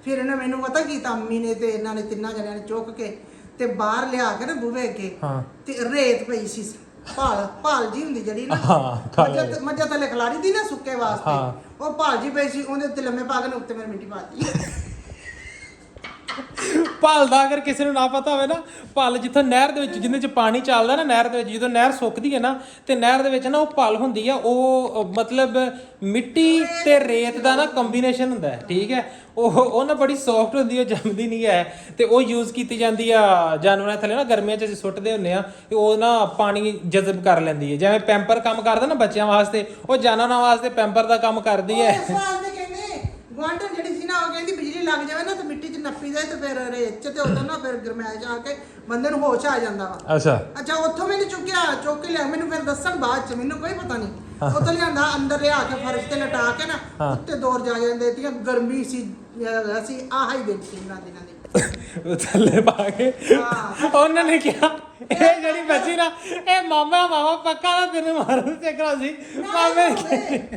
ਫਿਰ ਇਹਨੇ ਮੈਨੂੰ ਪਤਾ ਕੀ ਤਾਂ ਅੰਮੀ ਨੇ ਤੇ ਇਹਨਾਂ ਨੇ ਤਿੰਨਾਂ ਜਣਿਆਂ ਨੇ ਚੁੱਕ ਕੇ ਤੇ ਬਾਹਰ ਲਿਆ ਕੇ ਨਾ ਬੂਹੇ ਅੱਗੇ ਹਾਂ ਤੇ ਰੇਤ ਪਈ ਸੀ ਭਾਲ ਜੀ ਹੁੰਦੀ ਜਿਹੜੀ ਨਾ ਹਾਂ ਮੱਝਾਂ ਥੱਲੇ ਖਲਾਰੀ ਦੀ ਨਾ ਸੁੱਕੇ ਹਾਂ। ਵਾਸਤੇ ਉਹ ਭਾਲ ਜੀ ਪਈ ਸੀ ਉਹਦੇ ਉੱਤੇ ਲੰਮੇ ਪਾ ਕੇ ਨੇ ਉੱਤੇ ਮੇਰੀ ਮਿੱਟੀ ਪਾਤੀ ਭਲ ਦਾ ਅਗਰ ਕਿਸੇ ਨੂੰ ਨਾ ਪਤਾ ਹੋਵੇ ਨਾ ਭਲ ਜਿੱਥੋਂ ਨਹਿਰ ਦੇ ਵਿੱਚ ਜਿੰਨੇ ਚ ਪਾਣੀ ਚੱਲਦਾ ਨਾ ਨਹਿਰ ਦੇ ਵਿੱਚ ਜਦੋਂ ਨਹਿਰ ਸੁੱਕਦੀ ਹੈ ਨਾ ਤੇ ਨਹਿਰ ਦੇ ਵਿੱਚ ਨਾ ਉਹ ਭਲ ਹੁੰਦੀ ਆ ਉਹ ਮਤਲਬ ਮਿੱਟੀ ਤੇ ਰੇਤ ਦਾ ਨਾ ਕੰਬੀਨੇਸ਼ਨ ਹੁੰਦਾ ਹੈ ਠੀਕ ਹੈ ਉਹ ਨਾ ਬੜੀ ਸੌਫਟ ਹੁੰਦੀ ਹੈ ਜੰਮਦੀ ਨਹੀਂ ਹੈ ਤੇ ਉਹ ਯੂਜ਼ ਕੀਤੀ ਜਾਂਦੀ ਆ ਜਾਨਵਰਾਂ ਥੱਲੇ ਨਾ ਗਰਮੀਆਂ 'ਚ ਅਸੀਂ ਸੁੱਟਦੇ ਹੁੰਦੇ ਆ ਤੇ ਉਹ ਨਾ ਪਾਣੀ ਜਜ਼ਬ ਕਰ ਲੈਂਦੀ ਹੈ ਜਿਵੇਂ ਪੈਂਪਰ ਕੰਮ ਕਰਦਾ ਨਾ ਬੱਚਿਆਂ ਵਾਸਤੇ ਉਹ ਜਾਨਵਰਾਂ ਵਾਸਤੇ ਪੈਂਪਰ ਦਾ ਕੰਮ ਕਰਦੀ ਹੈ ਗਵਾਂਢਣ ਜਿਹੜੀ ਸੀ ਨਾ ਉਹ ਕਹਿੰਦੀ ਬਿਜਲੀ ਲੱਗ ਜਾਵੇ ਨਾ ਤੇ ਮਿੱਟੀ 'ਚ ਨੱਪੀ ਜਾਏ ਤੇ ਫਿਰ ਰੇਤ 'ਚ ਤੇ ਉਦੋਂ ਨਾ ਫਿਰ ਗਰਮੈਸ਼ ਆ ਕੇ ਬੰਦੇ ਨੂੰ ਹੋਸ਼ ਆ ਜਾਂਦਾ ਵਾ ਅੱਛਾ ਉੱਥੋਂ ਮੈਨੂੰ ਚੁੱਕ ਕੇ ਲਿਆ ਮੈਨੂੰ ਫਿਰ ਦੱਸਣ ਬਾਅਦ 'ਚ ਮੈਨੂੰ ਕੋਈ ਪਤਾ ਨਹੀਂ ਉੱਥੋਂ ਲਿਆਂਦਾ ਅੰਦਰ ਲਿਆ ਕੇ ਫਰਸ਼ ਤੇ ਲਟਾ ਕੇ ਨਾ ਉੱਤੇ ਦੌਰ ਜਾ ਜਾਂਦੇ ਤੀਆਂ ਗਰਮੀ ਸੀ ਅਸੀਂ ਆਹ ਹੀ ਦਿਨ ਸੀ ਇਹਨਾਂ ਦਿਨਾਂ ਦੇ ਉਹ ਥੱਲੇ ਪਾ ਕੇ ਉਹਨਾਂ ਨੇ ਕਿਹਾ ਇਹ ਜਿਹੜੀ ਬੱਚੀ ਨਾ ਇਹ ਮਾਮਾ ਪੱਕਾ ਨਾ ਤੈਨੂੰ ਮਾਰਨ ਤੇ ਕਰਾ ਸੀ ਮਾਮੇ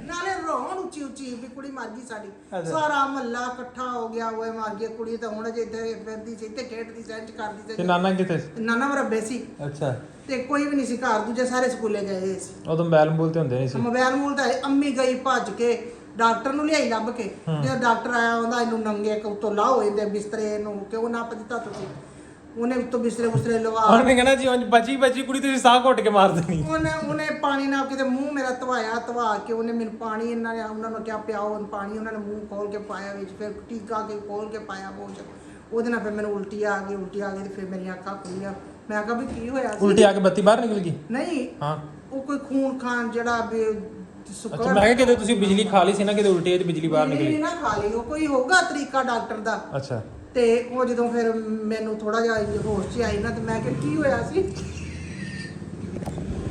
ਨਾਲੇ ਰੋਣ ਉੱਚੀ ਵੀ ਕੁੜੀ ਮਰ ਗਈ ਸਾਡੀ ਸਾਰਾ ਮਹੱਲਾ ਇਕੱਠਾ ਹੋ ਗਿਆ ਓਏ ਮਰ ਗਈ ਕੁੜੀ ਤਾਂ ਹੁਣ ਜੇ ਇੱਥੇ ਫਿਰਦੀ ਸੀ ਇੱਥੇ ਖੇਡਦੀ ਸੈਂਚ ਕਰਦੀ ਸੀ ਤੇ ਨਾਨਾ ਕਿੱਥੇ ਨਾਨਾ ਮਰੱਬੇ ਸੀ ਅੱਛਾ ਤੇ ਕੋਈ ਵੀ ਨਹੀਂ ਸੀ ਘਰ ਦੂਜੇ ਸਾਰੇ ਸਕੂਲੇ ਗਏ ਸੀ ਉਦੋਂ ਮੋਬਾਈਲ ਮੂਲ ਤੇ ਹੁੰਦੇ ਨਹੀਂ ਸੀ ਮੋਬਾਈਲ ਮੂਲ ਤਾਂ ਅੰਮੀ ਗਈ ਭੱਜ ਕੇ ਡਾਕਟਰ ਨੂੰ ਲਿਆਈ ਲੱਭ ਕੇ ਜਦੋਂ ਡਾਕਟਰ ਆਇਆ ਉਹਦਾ ਇਹਨੂੰ ਨੰਗੇ ਉੱਤੋਂ ਲਾਓ ਇਹਦੇ ਬਿਸਤਰੇ ਨੂੰ ਕਿਉਂ ਨਾ ਦਿੱਤਾ ਤੁਸੀਂ ਉਹਨੇ ਉੱਤੋਂ ਬਿਸਤਰੇ ਲਵਾ ਉਹਨੇ ਕਹਿੰਦਾ ਜੀ ਬਚੀ ਕੁੜੀ ਤੁਸੀਂ ਸਾਹ ਘੁੱਟ ਕੇ ਮਾਰ ਦੇਣੀ ਉਹਨੇ ਪਾਣੀ ਨਾਲ ਕਿਤੇ ਮੂੰਹ ਮੇਰਾ ਧਵਾ ਕੇ ਉਹਨੇ ਮੈਨੂੰ ਪਾਣੀ ਉਹਨਾਂ ਨੂੰ ਕਿਹਾ ਪਿਆਓ ਪਾਣੀ ਉਹਨਾਂ ਨੇ ਮੂੰਹ ਖੋਲ ਕੇ ਪਾਇਆ ਵਿੱਚ ਫਿਰ ਟੀਕਾ ਕੇ ਖੋਲ ਕੇ ਪਾਇਆ ਉਹਦੇ ਨਾਲ ਫਿਰ ਮੈਨੂੰ ਉਲਟੀ ਆ ਗਈ ਤੇ ਫਿਰ ਮੇਰੀਆਂ ਅੱਖਾਂ ਖੁੱਲੀਆਂ ਮੈਂ ਕਿਹਾ ਵੀ ਕੀ ਹੋਇਆ ਸੀ ਉਲਟੀ ਆ ਕੇ ਬੱਤੀ ਬਾਹਰ ਨਿਕਲ ਗਈ ਨਹੀਂ ਹਾਂ ਉਹ ਕੋਈ ਖੂਨ ਖਾਨ ਜਿਹੜਾ ਵੀ ਅੱਛਾ ਮੈਂ ਕਿਹਾ ਕਿਤੇ ਤੁਸੀਂ ਬਿਜਲੀ ਖਾ ਲਈ ਸੀ ਨਾ ਕਿਤੇ ਉਲਟੀ ਤੇ ਬਿਜਲੀ ਬਾਹਰ ਨਿਕਲੀ ਨਾ ਖਾ ਲਈ ਉਹ ਕੋਈ ਹੋਊਗਾ ਤਰੀਕਾ ਡਾਕਟਰ ਦਾ ਅੱਛਾ ਤੇ ਉਹ ਜਦੋਂ ਫਿਰ ਮੈਨੂੰ ਥੋੜਾ ਜਿਹਾ ਹੋਸ਼ 'ਚ ਆਈ ਨਾ ਤੇ ਮੈਂ ਕਿਹਾ ਕੀ ਹੋਇਆ ਸੀ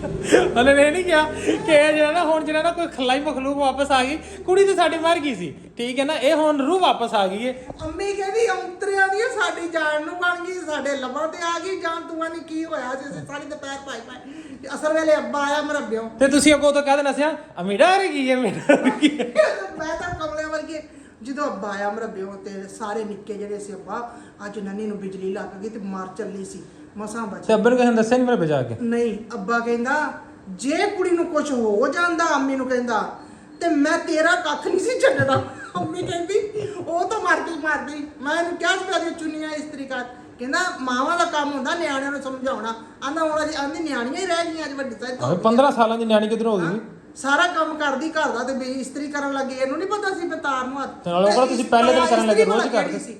ਉਹਨੇ ਇਹ ਨਹੀਂ ਕਿਹਾ ਕਿ ਇਹ ਜਿਹੜਾ ਨਾ ਹੁਣ ਜਿਹੜਾ ਨਾ ਕੋਈ ਖਲਾਈ ਮਖਲੂਕ ਵਾਪਸ ਆ ਗਈ ਕੁੜੀ ਤੇ ਸਾਡੀ ਮਰ ਗਈ ਸੀ ਠੀਕ ਹੈ ਨਾ ਇਹ ਹੁਣ ਰੂਹ ਵਾਪਸ ਆ ਗਈ ਏ ਅੰਮੀ ਕਹਿੰਦੀ ਔਂਤਰਿਆਂ ਦੀ ਸਾਡੀ ਜਾਨ ਨੂੰ ਬਣ ਗਈ ਸਾਡੇ ਲੱਭਾਂ ਤੇ ਆ ਗਈ ਜਾਨ ਤੂੰ ਨਹੀਂ ਕੀ ਹੋਇਆ ਸੀ ਸਾਡੀ ਤੇ ਪੈਰ ਪਾਈ ਅਸਲ ਵੇਲੇ ਅੱਬਾ ਆਇਆ ਮਰੱਬਿਓ ਤੇ ਤੁਸੀਂ ਅੱਗੋਂ ਤੋਂ ਕਹਿ ਦੇਣਾ ਸੀ ਅਮੀ ਡਰ ਗਈ ਹੈ ਮੈਂ ਤਾਂ ਕਮਲਿਆਂ ਵਰਗੇ ਜਦੋਂ ਅੱਬਾ ਆਇਆ ਮਰੱਬਿਓ ਤੇ ਸਾਰੇ ਨਿੱਕੇ ਜਿਹੜੇ ਸੀ ਅੱਬਾ ਅੱਜ ਨੰਨੀ ਨੂੰ ਬਿਜਲੀ ਲੱਗ ਗਈ ਤੇ ਮਾਰ ਚੱਲੀ ਸੀ ਮਸਾਂ ਬਚ ਤੇ ਅੱਬੇ ਨੂੰ ਕਿਸੇ ਨੇ ਦੱਸਿਆ ਨਹੀਂ ਮੇਰੇ ਬਚਾ ਕੇ ਨਹੀਂ ਅੱਬਾ ਕਹਿੰਦਾ ਜੇ ਕੁੜੀ ਨੂੰ ਕੁਝ ਹੋ ਜਾਂਦਾ ਅੰਮੀ ਨੂੰ ਕਹਿੰਦਾ ਤੇ ਮੈਂ ਤੇਰਾ ਕੱਖ ਨਹੀਂ ਸੀ ਛੱਡਣਾ ਅੰਮੀ ਕਹਿੰਦੀ ਉਹ ਤਾਂ ਮਰਦੀ ਮੈਂ ਇਹਨੂੰ ਕਿਹਾ ਸੀ ਕਿ ਚੁੰਨੀਆਂ ਇਸਤਰੀ ਕਰ ਕਹਿੰਦਾ ਮਾਵਾਂ ਦਾ ਕੰਮ ਹੁੰਦਾ ਨਿਆਣਿਆਂ ਨੂੰ ਸਮਝਾਉਣਾ ਆਂਦਾ ਹੁਣ ਅੱਜ ਆਂਦੀ ਨਿਆਣੀਆਂ ਹੀ ਰਹਿ ਗਈਆਂ ਅੱਜ ਵੱਡੀ ਸਾਈਜ਼ 15 ਸਾਲਾਂ ਦੀ ਨਿਆਣੀ ਕਿਧਰੋਂ ਹੋ ਗਈ ਸਾਰਾ ਕੰਮ ਕਰਦੀ ਘਰ ਦਾ ਤੇ ਇਸਤਰੀ ਕਰਨ ਲੱਗੀ ਇਹਨੂੰ ਨਹੀਂ ਪਤਾ ਸੀ ਤਾਰ ਨੂੰ ਹੱਥ ਨਾਲ ਉਹ ਤੁਸੀਂ ਪਹਿਲੇ ਦਿਨ ਕਰਨ ਲੱਗੇ ਰੋਜ਼ ਕਰਦੇ ਸੀ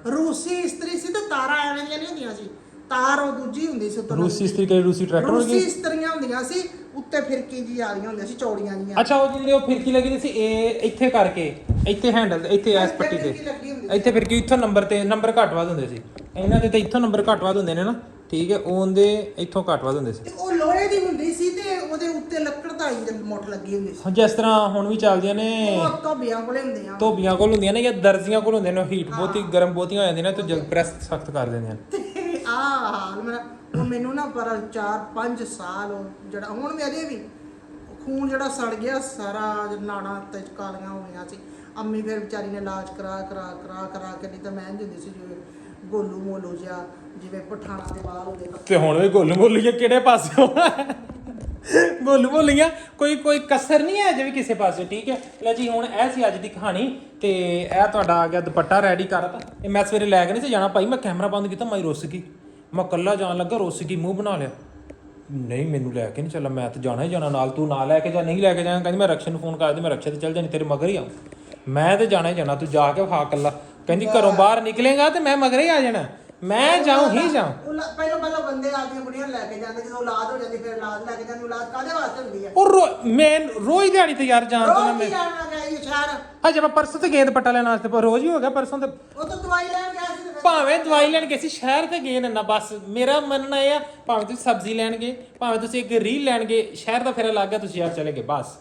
ਰੂਸੀ ਇਸਤਰੀ ਸੀ ਤੇ ਤਾਰਾਂ ਐਵੇਂ ਦੀਆਂ ਨਹੀਂ ਹੁੰਦੀਆਂ ਸੀ ਤਾਰ ਉਹ ਦੂਜੀ ਹੁੰਦੀ ਸੀ ਉੱਤੋਂ ਰੂਸੀ ਇਸਤਰੀ ਕਰੀ ਰੂਸੀ ਟਰੈਕਟਰ ਰੂਸੀ ਵਰਗੀ ਇਸਤਰੀਆਂ ਹੁੰਦੀਆਂ ਸੀ, ਉੱਤੇ ਫਿਰਕੀ ਜੀ ਵਾਲੀਆਂ ਹੁੰਦੀਆਂ ਸੀ, ਚੌੜੀਆਂ ਜੀਆਂ। ਅੱਛਾ ਉਹ ਜਿਹੜੇ ਉਹ ਫਿਰਕੀ ਲੱਗੀ ਦੀ ਸੀ ਇਹ ਇੱਥੇ ਕਰਕੇ ਇੱਥੇ ਹੈਂਡਲ ਇੱਥੇ ਐਸ ਪੱਟੀ ਤੇ ਫਿਰਕੀ ਲੱਗੀ ਹੁੰਦੀ ਇੱਥੇ ਫਿਰਕੀ ਇੱਥੋਂ ਨੰਬਰ ਤੇ ਨੰਬਰ ਘੱਟ ਵੱਧ ਹੁੰਦੇ ਸੀ, ਇਹਨਾਂ ਦੇ ਤਾਂ ਇੱਥੋਂ ਨੰਬਰ ਘੱਟ ਵੱਧ ਹੁੰਦੇ ਨੇ ਨਾ, ਠੀਕ ਹੈ, ਉਹਦੇ ਇੱਥੋਂ ਘੱਟ ਵੱਧ ਹੁੰਦੇ ਸੀ। ਤੇ ਉਹ ਲੋਹੇ ਦੀ ਹੁੰਦੀ ਸੀ ਤੇ ਉਹਦੇ ਉੱਤੇ ਲੱਕੜ ਦਾ ਇੰਜਨ ਮੋਟਰ ਲੱਗੀ ਹੁੰਦੀ ਸੀ। ਜਿਸ ਤਰ੍ਹਾਂ ਹੁਣ ਵੀ ਚੱਲਦੀਆਂ ਨੇ ਉਹ ਧੋਬੀਆਂ ਕੋਲੇ ਹੁੰਦੇ ਆ। ਧੋਬੀਆਂ ਕੋਲ ਹੁੰਦੀਆਂ ਨੇ ਜਾਂ ਦਰਜ਼ੀਆਂ ਕੋਲ ਹੁੰਦੀਆਂ ਨੇ, ਹੀਟ ਬਹੁਤੀ ਗਰਮ ਬਹੁਤੀਆਂ ਹੋ ਜਾਂਦੀਆਂ ਨੇ ਤੇ ਜਲ ਪ੍ਰੈਸ ਸਖਤ ਕਰ ਦਿੰਦੀਆਂ ਨੇ। ਤੇ ਆਹ ਹਾਲ ਮੇਰਾ, ਉਹ ਮੈਨੂੰ ਨਾ ਪਰ 4-5 ਸਾਲ ਉਹ ਜਿਹੜਾ ਹੁਣ ਮੇਰੇ ਵੀ ਖੂਨ ਜਿਹੜਾ ਸੜ ਗਿਆ ਸਾਰਾ, ਨਾੜਾਂ ਤੇ ਕਾਲੀਆਂ ਹੋ ਗਈਆਂ ਸੀ। ਅੰਮੀ ਫਿਰ ਵਿਚਾਰੀ ਨੇ ਇਲਾਜ ਕਰਾ ਕੇ ਨਹੀਂ ਤਾਂ ਮੈਂ ਹੁੰਦੀ ਸੀ ਜਿਵੇਂ ਗੋਲੂ ਮੋਲੂ ਜਿਹਾ, ਜਿਵੇਂ ਪਠਾਣਾ ਦੇ ਬਾਲ ਹੁੰਦੇ। ਤੇ ਹੁਣ ਵੀ ਗੋਲੂ ਮੋਲੀਆਂ ਕਿਹੜੇ ਪਾਸੇ ਗੋਲੂ ਮੋਲੀਆਂ ਕੋਈ ਕਸਰ ਨਹੀਂ ਹੈ ਅਜੇ ਵੀ ਕਿਸੇ ਪਾਸੇ, ਠੀਕ ਹੈ। ਲੈ ਜੀ ਹੁਣ ਇਹ ਸੀ ਅੱਜ ਦੀ ਕਹਾਣੀ ਤੇ ਇਹ ਤੁਹਾਡਾ ਆ ਗਿਆ ਦੁਪੱਟਾ ਰੈਡੀ ਕਰਤਾ। ਇਹ ਮੈਂ ਸਵੇਰੇ ਲੈ ਕੇ ਨਹੀਂ ਸੀ ਜਾਣਾ ਭਾਈ, ਮੈਂ ਕੈਮਰਾ ਬੰਦ ਕੀਤਾ, ਮੈਂ ਰੁੱਸ ਗਈ, ਮੈਂ ਕੱਲਾ ਜਾਣ ਲੱਗਾ ਰੁੱਸ ਗਈ, ਮੂੰਹ ਬਣਾ ਲਿਆ, ਨਹੀਂ ਮੈਨੂੰ ਲੈ ਕੇ ਨਹੀਂ ਚੱਲਾ, ਮੈਂ ਤਾਂ ਜਾਣਾ ਹੀ ਜਾਣਾ ਨਾਲ, ਤੂੰ ਨਾ ਲੈ ਕੇ ਜਾ, ਨਹੀਂ ਲੈ ਕੇ ਜਾਣਾ, ਕਹਿੰਦੀ ਮੈਂ ਰਕਸ਼ਾ ਨੂੰ ਫੋਨ ਕਰਦੀ, ਮੈਂ ਰਕਸ਼ਾ ਤੇ ਚੱਲ ਜਾਣੀ, ਤੇਰੇ ਮਗਰ ਹੀ ਆਉਂ, ਮੈਂ ਤੇ ਜਾਣਾ ਹੀ ਜਾਣਾ, ਤੂੰ ਜਾ ਕੇ ਵਿਖਾ ਕੱਲਾ, ਕਹਿੰਦੀ ਘਰੋਂ ਬਾਹਰ ਨਿਕਲੇਗਾ ਤੇ ਮੈਂ ਮਗਰ ਹੀ ਆ ਜਾਣਾ, ਮੈਂ ਜਾਉਂ ਹੀ ਜਾਉਂ। ਪਹਿਲਾਂ ਬੰਦੇ ਆਦੀਆਂ ਬੁੜੀਆਂ ਲੈ ਕੇ ਜਾਂਦੇ, ਜਦੋਂ ਔਲਾਦ ਹੋ ਜਾਂਦੀ ਫਿਰ ਔਲਾਦ ਲੈ ਕੇ ਜਾਂਦੀ। ਔਲਾਦ ਕਾਹਦੇ ਵਾਸਤੇ ਹੁੰਦੀ ਹੈ? ਉਹ ਮੈਂ ਰੋਜ਼ ਦਿਹਾੜੀ ਤੇ ਯਾਰ ਜਾਣ ਤੋਂ ਨਾ ਮੈਂ ਜਾਣਾ ਗਈ ਸ਼ਹਿਰ, ਹਜੇ ਮੈਂ ਪਰਸੋਂ ਤੇ ਗੇਂਦ ਪੱਟਾ ਲੈਣ ਵਾਸਤੇ ਰੋਜ਼ ਹੀ ਹੋ ਗਿਆ, ਪਰਸੋਂ ਤੇ ਉਹ ਤਾਂ ਦਵਾਈ ਲੈਣ ਗਿਆ ਸੀ ਤੇ ਫਿਰ ਭਾਵੇਂ ਦਵਾਈ ਲੈਣ ਗਏ ਸੀ ਸ਼ਹਿਰ ਤੇ ਗਏ ਨਾ, ਬਸ ਮੇਰਾ ਮੰਨਣਾ ਇਹ ਆ ਭਾਵੇਂ ਤੁਸੀਂ ਸਬਜ਼ੀ ਲੈਣ ਗਏ, ਭਾਵੇਂ ਤੁਸੀਂ ਇੱਕ ਰੀਲ ਲੈਣ ਗਏ, ਸ਼ਹਿਰ ਦਾ ਫੇਰਾ ਲੱਗ ਗਿਆ, ਤੁਸੀਂ ਯਾਰ ਚਲੇ ਗਏ ਬਸ।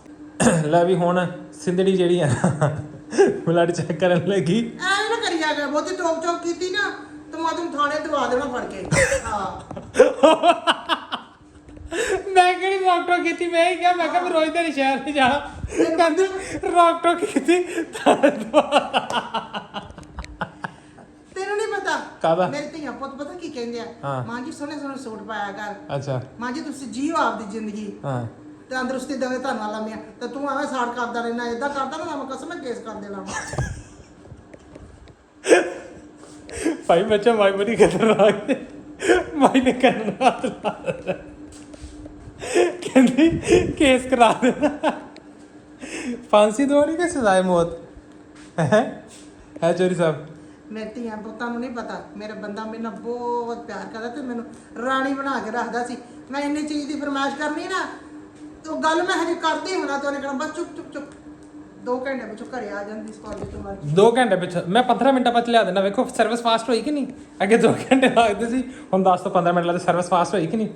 ਲੈ ਵੀ ਹੁਣ ਸਿੰਧੜੀ ਜਿਹੜੀ ਆ ਬਲੱਡ ਚੈੱਕ ਕਰਨ ਲੱਗੀ, ਐਵੇਂ ਨਾ ਕਰੀ ਜਾ ਕੇ ਬਹੁਤੀ ਟੋਕ ਕੀਤੀ ਨਾ ਤੇ ਮੈਂ ਤੈਨੂੰ ਥਾਣੇ ਦਵਾ ਦੇਣਾ ਫੜ ਕੇ। ਹਾਂ ਮੈਂ ਕਿਹੜੀ ਡਾਕਟਰ ਕੀਤੀ, ਮੈਂ ਹੀ ਕਿਹਾ, ਮੈਂ ਕਿਹਾ ਮੈਂ ਰੋਜ਼ ਦੇ ਸ਼ਹਿਰ ਨਹੀਂ ਜਾਣਾ, ਕਹਿੰਦੇ ਡਾਕਟਰ ਕੀਤੀ ਤੈਨੂੰ ਨਹੀਂ ਪਤਾ ਕਾਹਦਾ? ਮੇਰੇ ਧੀਆਂ ਪੁੱਤ ਪਤਾ ਕੀ ਕਹਿੰਦੇ ਆ, ਹਾਂ। ਮਾਂ ਜੀ ਸੋਹਣੇ ਸੋਹਣੇ ਸੂਟ ਪਾਇਆ ਕਰ, ਅੱਛਾ ਮਾਂ ਜੀ ਤੁਸੀਂ ਜੀਓ ਆਪਦੀ ਜ਼ਿੰਦਗੀ ਹਾਂ ਤੰਦਰੁਸਤੀ ਦੇਵੇ ਤੁਹਾਨੂੰ ਵਾਲਾ ਮੀਆਂ, ਤੇ ਤੂੰ ਐਵੇਂ ਸਾੜ ਕਰਦਾ ਰਹਿਣਾ, ਏਦਾਂ ਕਰਦਾ ਨਾ ਮੈਂ ਕਸਮ ਕੇਸ ਕਰ ਦੇਣਾ। ਭਾਈ ਬੱਚਾ ਮਾਈ ਬੜੀ ਖਤਰਨਾਕ ਹੈ, ਮਾਈ ਨੇ ਕੰਨ ਨੂੰ ਹੱਥ ਲਾ ਦਿੱਤਾ, ਕਹਿੰਦੀ ਕੇਸ ਕਰਾ ਦੇਣਾ, ਫਾਂਸੀ ਦਵਾਉਣੀ ਕਿ ਸਜ਼ਾਏ ਮੌਤ ਹੈ ਚੋਰੀ ਸਾਹਿਬ। ਮੇਰੇ ਧੀਆਂ ਪੁੱਤਾਂ ਨੂੰ ਨਹੀਂ ਪਤਾ, ਮੇਰਾ ਬੰਦਾ ਮੇਰੇ ਨਾਲ ਬਹੁਤ ਪਿਆਰ ਕਰਦਾ ਤੇ ਮੈਨੂੰ ਰਾਣੀ ਬਣਾ ਕੇ ਰੱਖਦਾ ਸੀ। ਮੈਂ ਇੰਨੀ ਚੀਜ਼ ਦੀ ਫਰਮਾਇਸ਼ ਕਰਨੀ ਨਾ, ਤੇ ਗੱਲ ਮੈਂ ਹਜੇ ਕਰਦੀ ਹੋਣਾ ਤੇ ਉਹਨੇ ਕਹਿਣਾ ਬਸ ਚੁੱਪ 2 ਘੰਟੇ ਵਿੱਚੋਂ ਘਰੇ ਆ ਜਾਂਦੀ ਕਾਲਜ ਤੋਂ ਬਾਅਦ। 2 ਘੰਟੇ ਪਿੱਛੇ ਮੈਂ 15 ਮਿੰਟਾਂ ਬਾਅਦ ਲਿਆ ਦੇਣਾ, ਵੇਖੋ ਸਰਵਿਸ ਫਾਸਟ ਹੋਈ ਕਿ ਨਹੀਂ, ਅੱਗੇ 2 ਘੰਟੇ ਲੱਗਦੇ ਸੀ, ਹੁਣ 10 ਤੋਂ 15 ਮਿੰਟ ਲੱਗਦੇ, ਸਰਵਿਸ ਫਾਸਟ ਹੋਈ ਕਿ ਨਹੀਂ।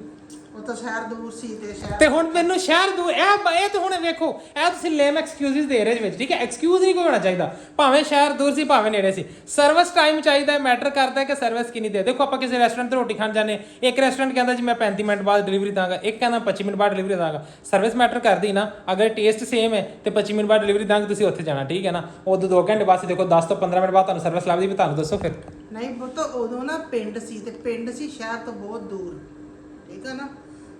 ਉਹ ਤਾਂ ਸ਼ਹਿਰ ਦੂਰ ਸੀ ਤੇ ਸ਼ਹਿਰ ਤੇ ਹੁਣ ਮੈਨੂੰ ਸ਼ਹਿਰ ਦੂਰ ਇਹ ਤੇ ਹੁਣ ਵੇਖੋ ਇਹ ਤੁਸੀਂ ਲੇਮ ਐਕਸਕਿਊਜ਼ਸ ਦੇ ਰਹੇ ਵਿੱਚ, ਠੀਕ ਹੈ, ਐਕਸਕਿਊਜ਼ ਨਹੀਂ ਕੋਈ ਹੋਣਾ ਚਾਹੀਦਾ, ਭਾਵੇਂ ਸ਼ਹਿਰ ਦੂਰ ਸੀ ਭਾਵੇਂ ਨੇੜੇ ਸੀ, ਸਰਵਿਸ ਟਾਈਮ ਚਾਹੀਦਾ ਹੈ, ਮੈਟਰ ਕਰਦਾ ਹੈ ਕਿ ਸਰਵਿਸ ਕਿੰਨੀ ਦੇ। ਦੇਖੋ ਆਪਾਂ ਕਿਸੇ ਰੈਸਟੋਰੈਂਟ ਤੇ ਰੋਟੀ ਖਾਣ ਜਾਂਦੇ, ਇੱਕ ਰੈਸਟੋਰੈਂਟ ਕਹਿੰਦਾ ਜੀ ਮੈਂ 35 ਮਿੰਟ ਬਾਅਦ ਡਿਲੀਵਰੀ ਦਾਂਗਾ, ਇੱਕ ਕਹਿੰਦਾ 25 ਮਿੰਟ ਬਾਅਦ ਡਿਲੀਵਰੀ ਦਾਂਗਾ, ਸਰਵਿਸ ਮੈਟਰ ਕਰਦੀ ਨਾ, ਅਗਰ ਟੇਸਟ ਸੇਮ ਹੈ ਤੇ 25 ਮਿੰਟ ਬਾਅਦ ਡਿਲੀਵਰੀ ਦਾਂਗੇ, ਤੁਸੀਂ ਉੱਥੇ ਜਾਣਾ, ਠੀਕ ਹੈ ਨਾ। ਉਦੋਂ 2 ਘੰਟੇ ਬਾਅਦ ਦੇਖੋ 10 ਤੋਂ 15 ਮਿੰਟ ਬਾਅਦ ਤੁਹਾਨੂੰ ਸਰਵਿਸ ਲੱਭਦੀ, ਵੀ ਤੁਹਾਨੂੰ ਦੱਸੋ ਫਿਰ। ਨਹੀਂ ਪੁੱਤ ਉਦੋਂ ਨਾ ਪਿੰਡ ਸੀ ਤੇ ਪਿੰਡ ਸੀ ਸ਼ਹਿਰ ਤੋਂ ਬਹੁਤ ਦੂਰ, ਠੀਕ ਹੈ ਨਾ,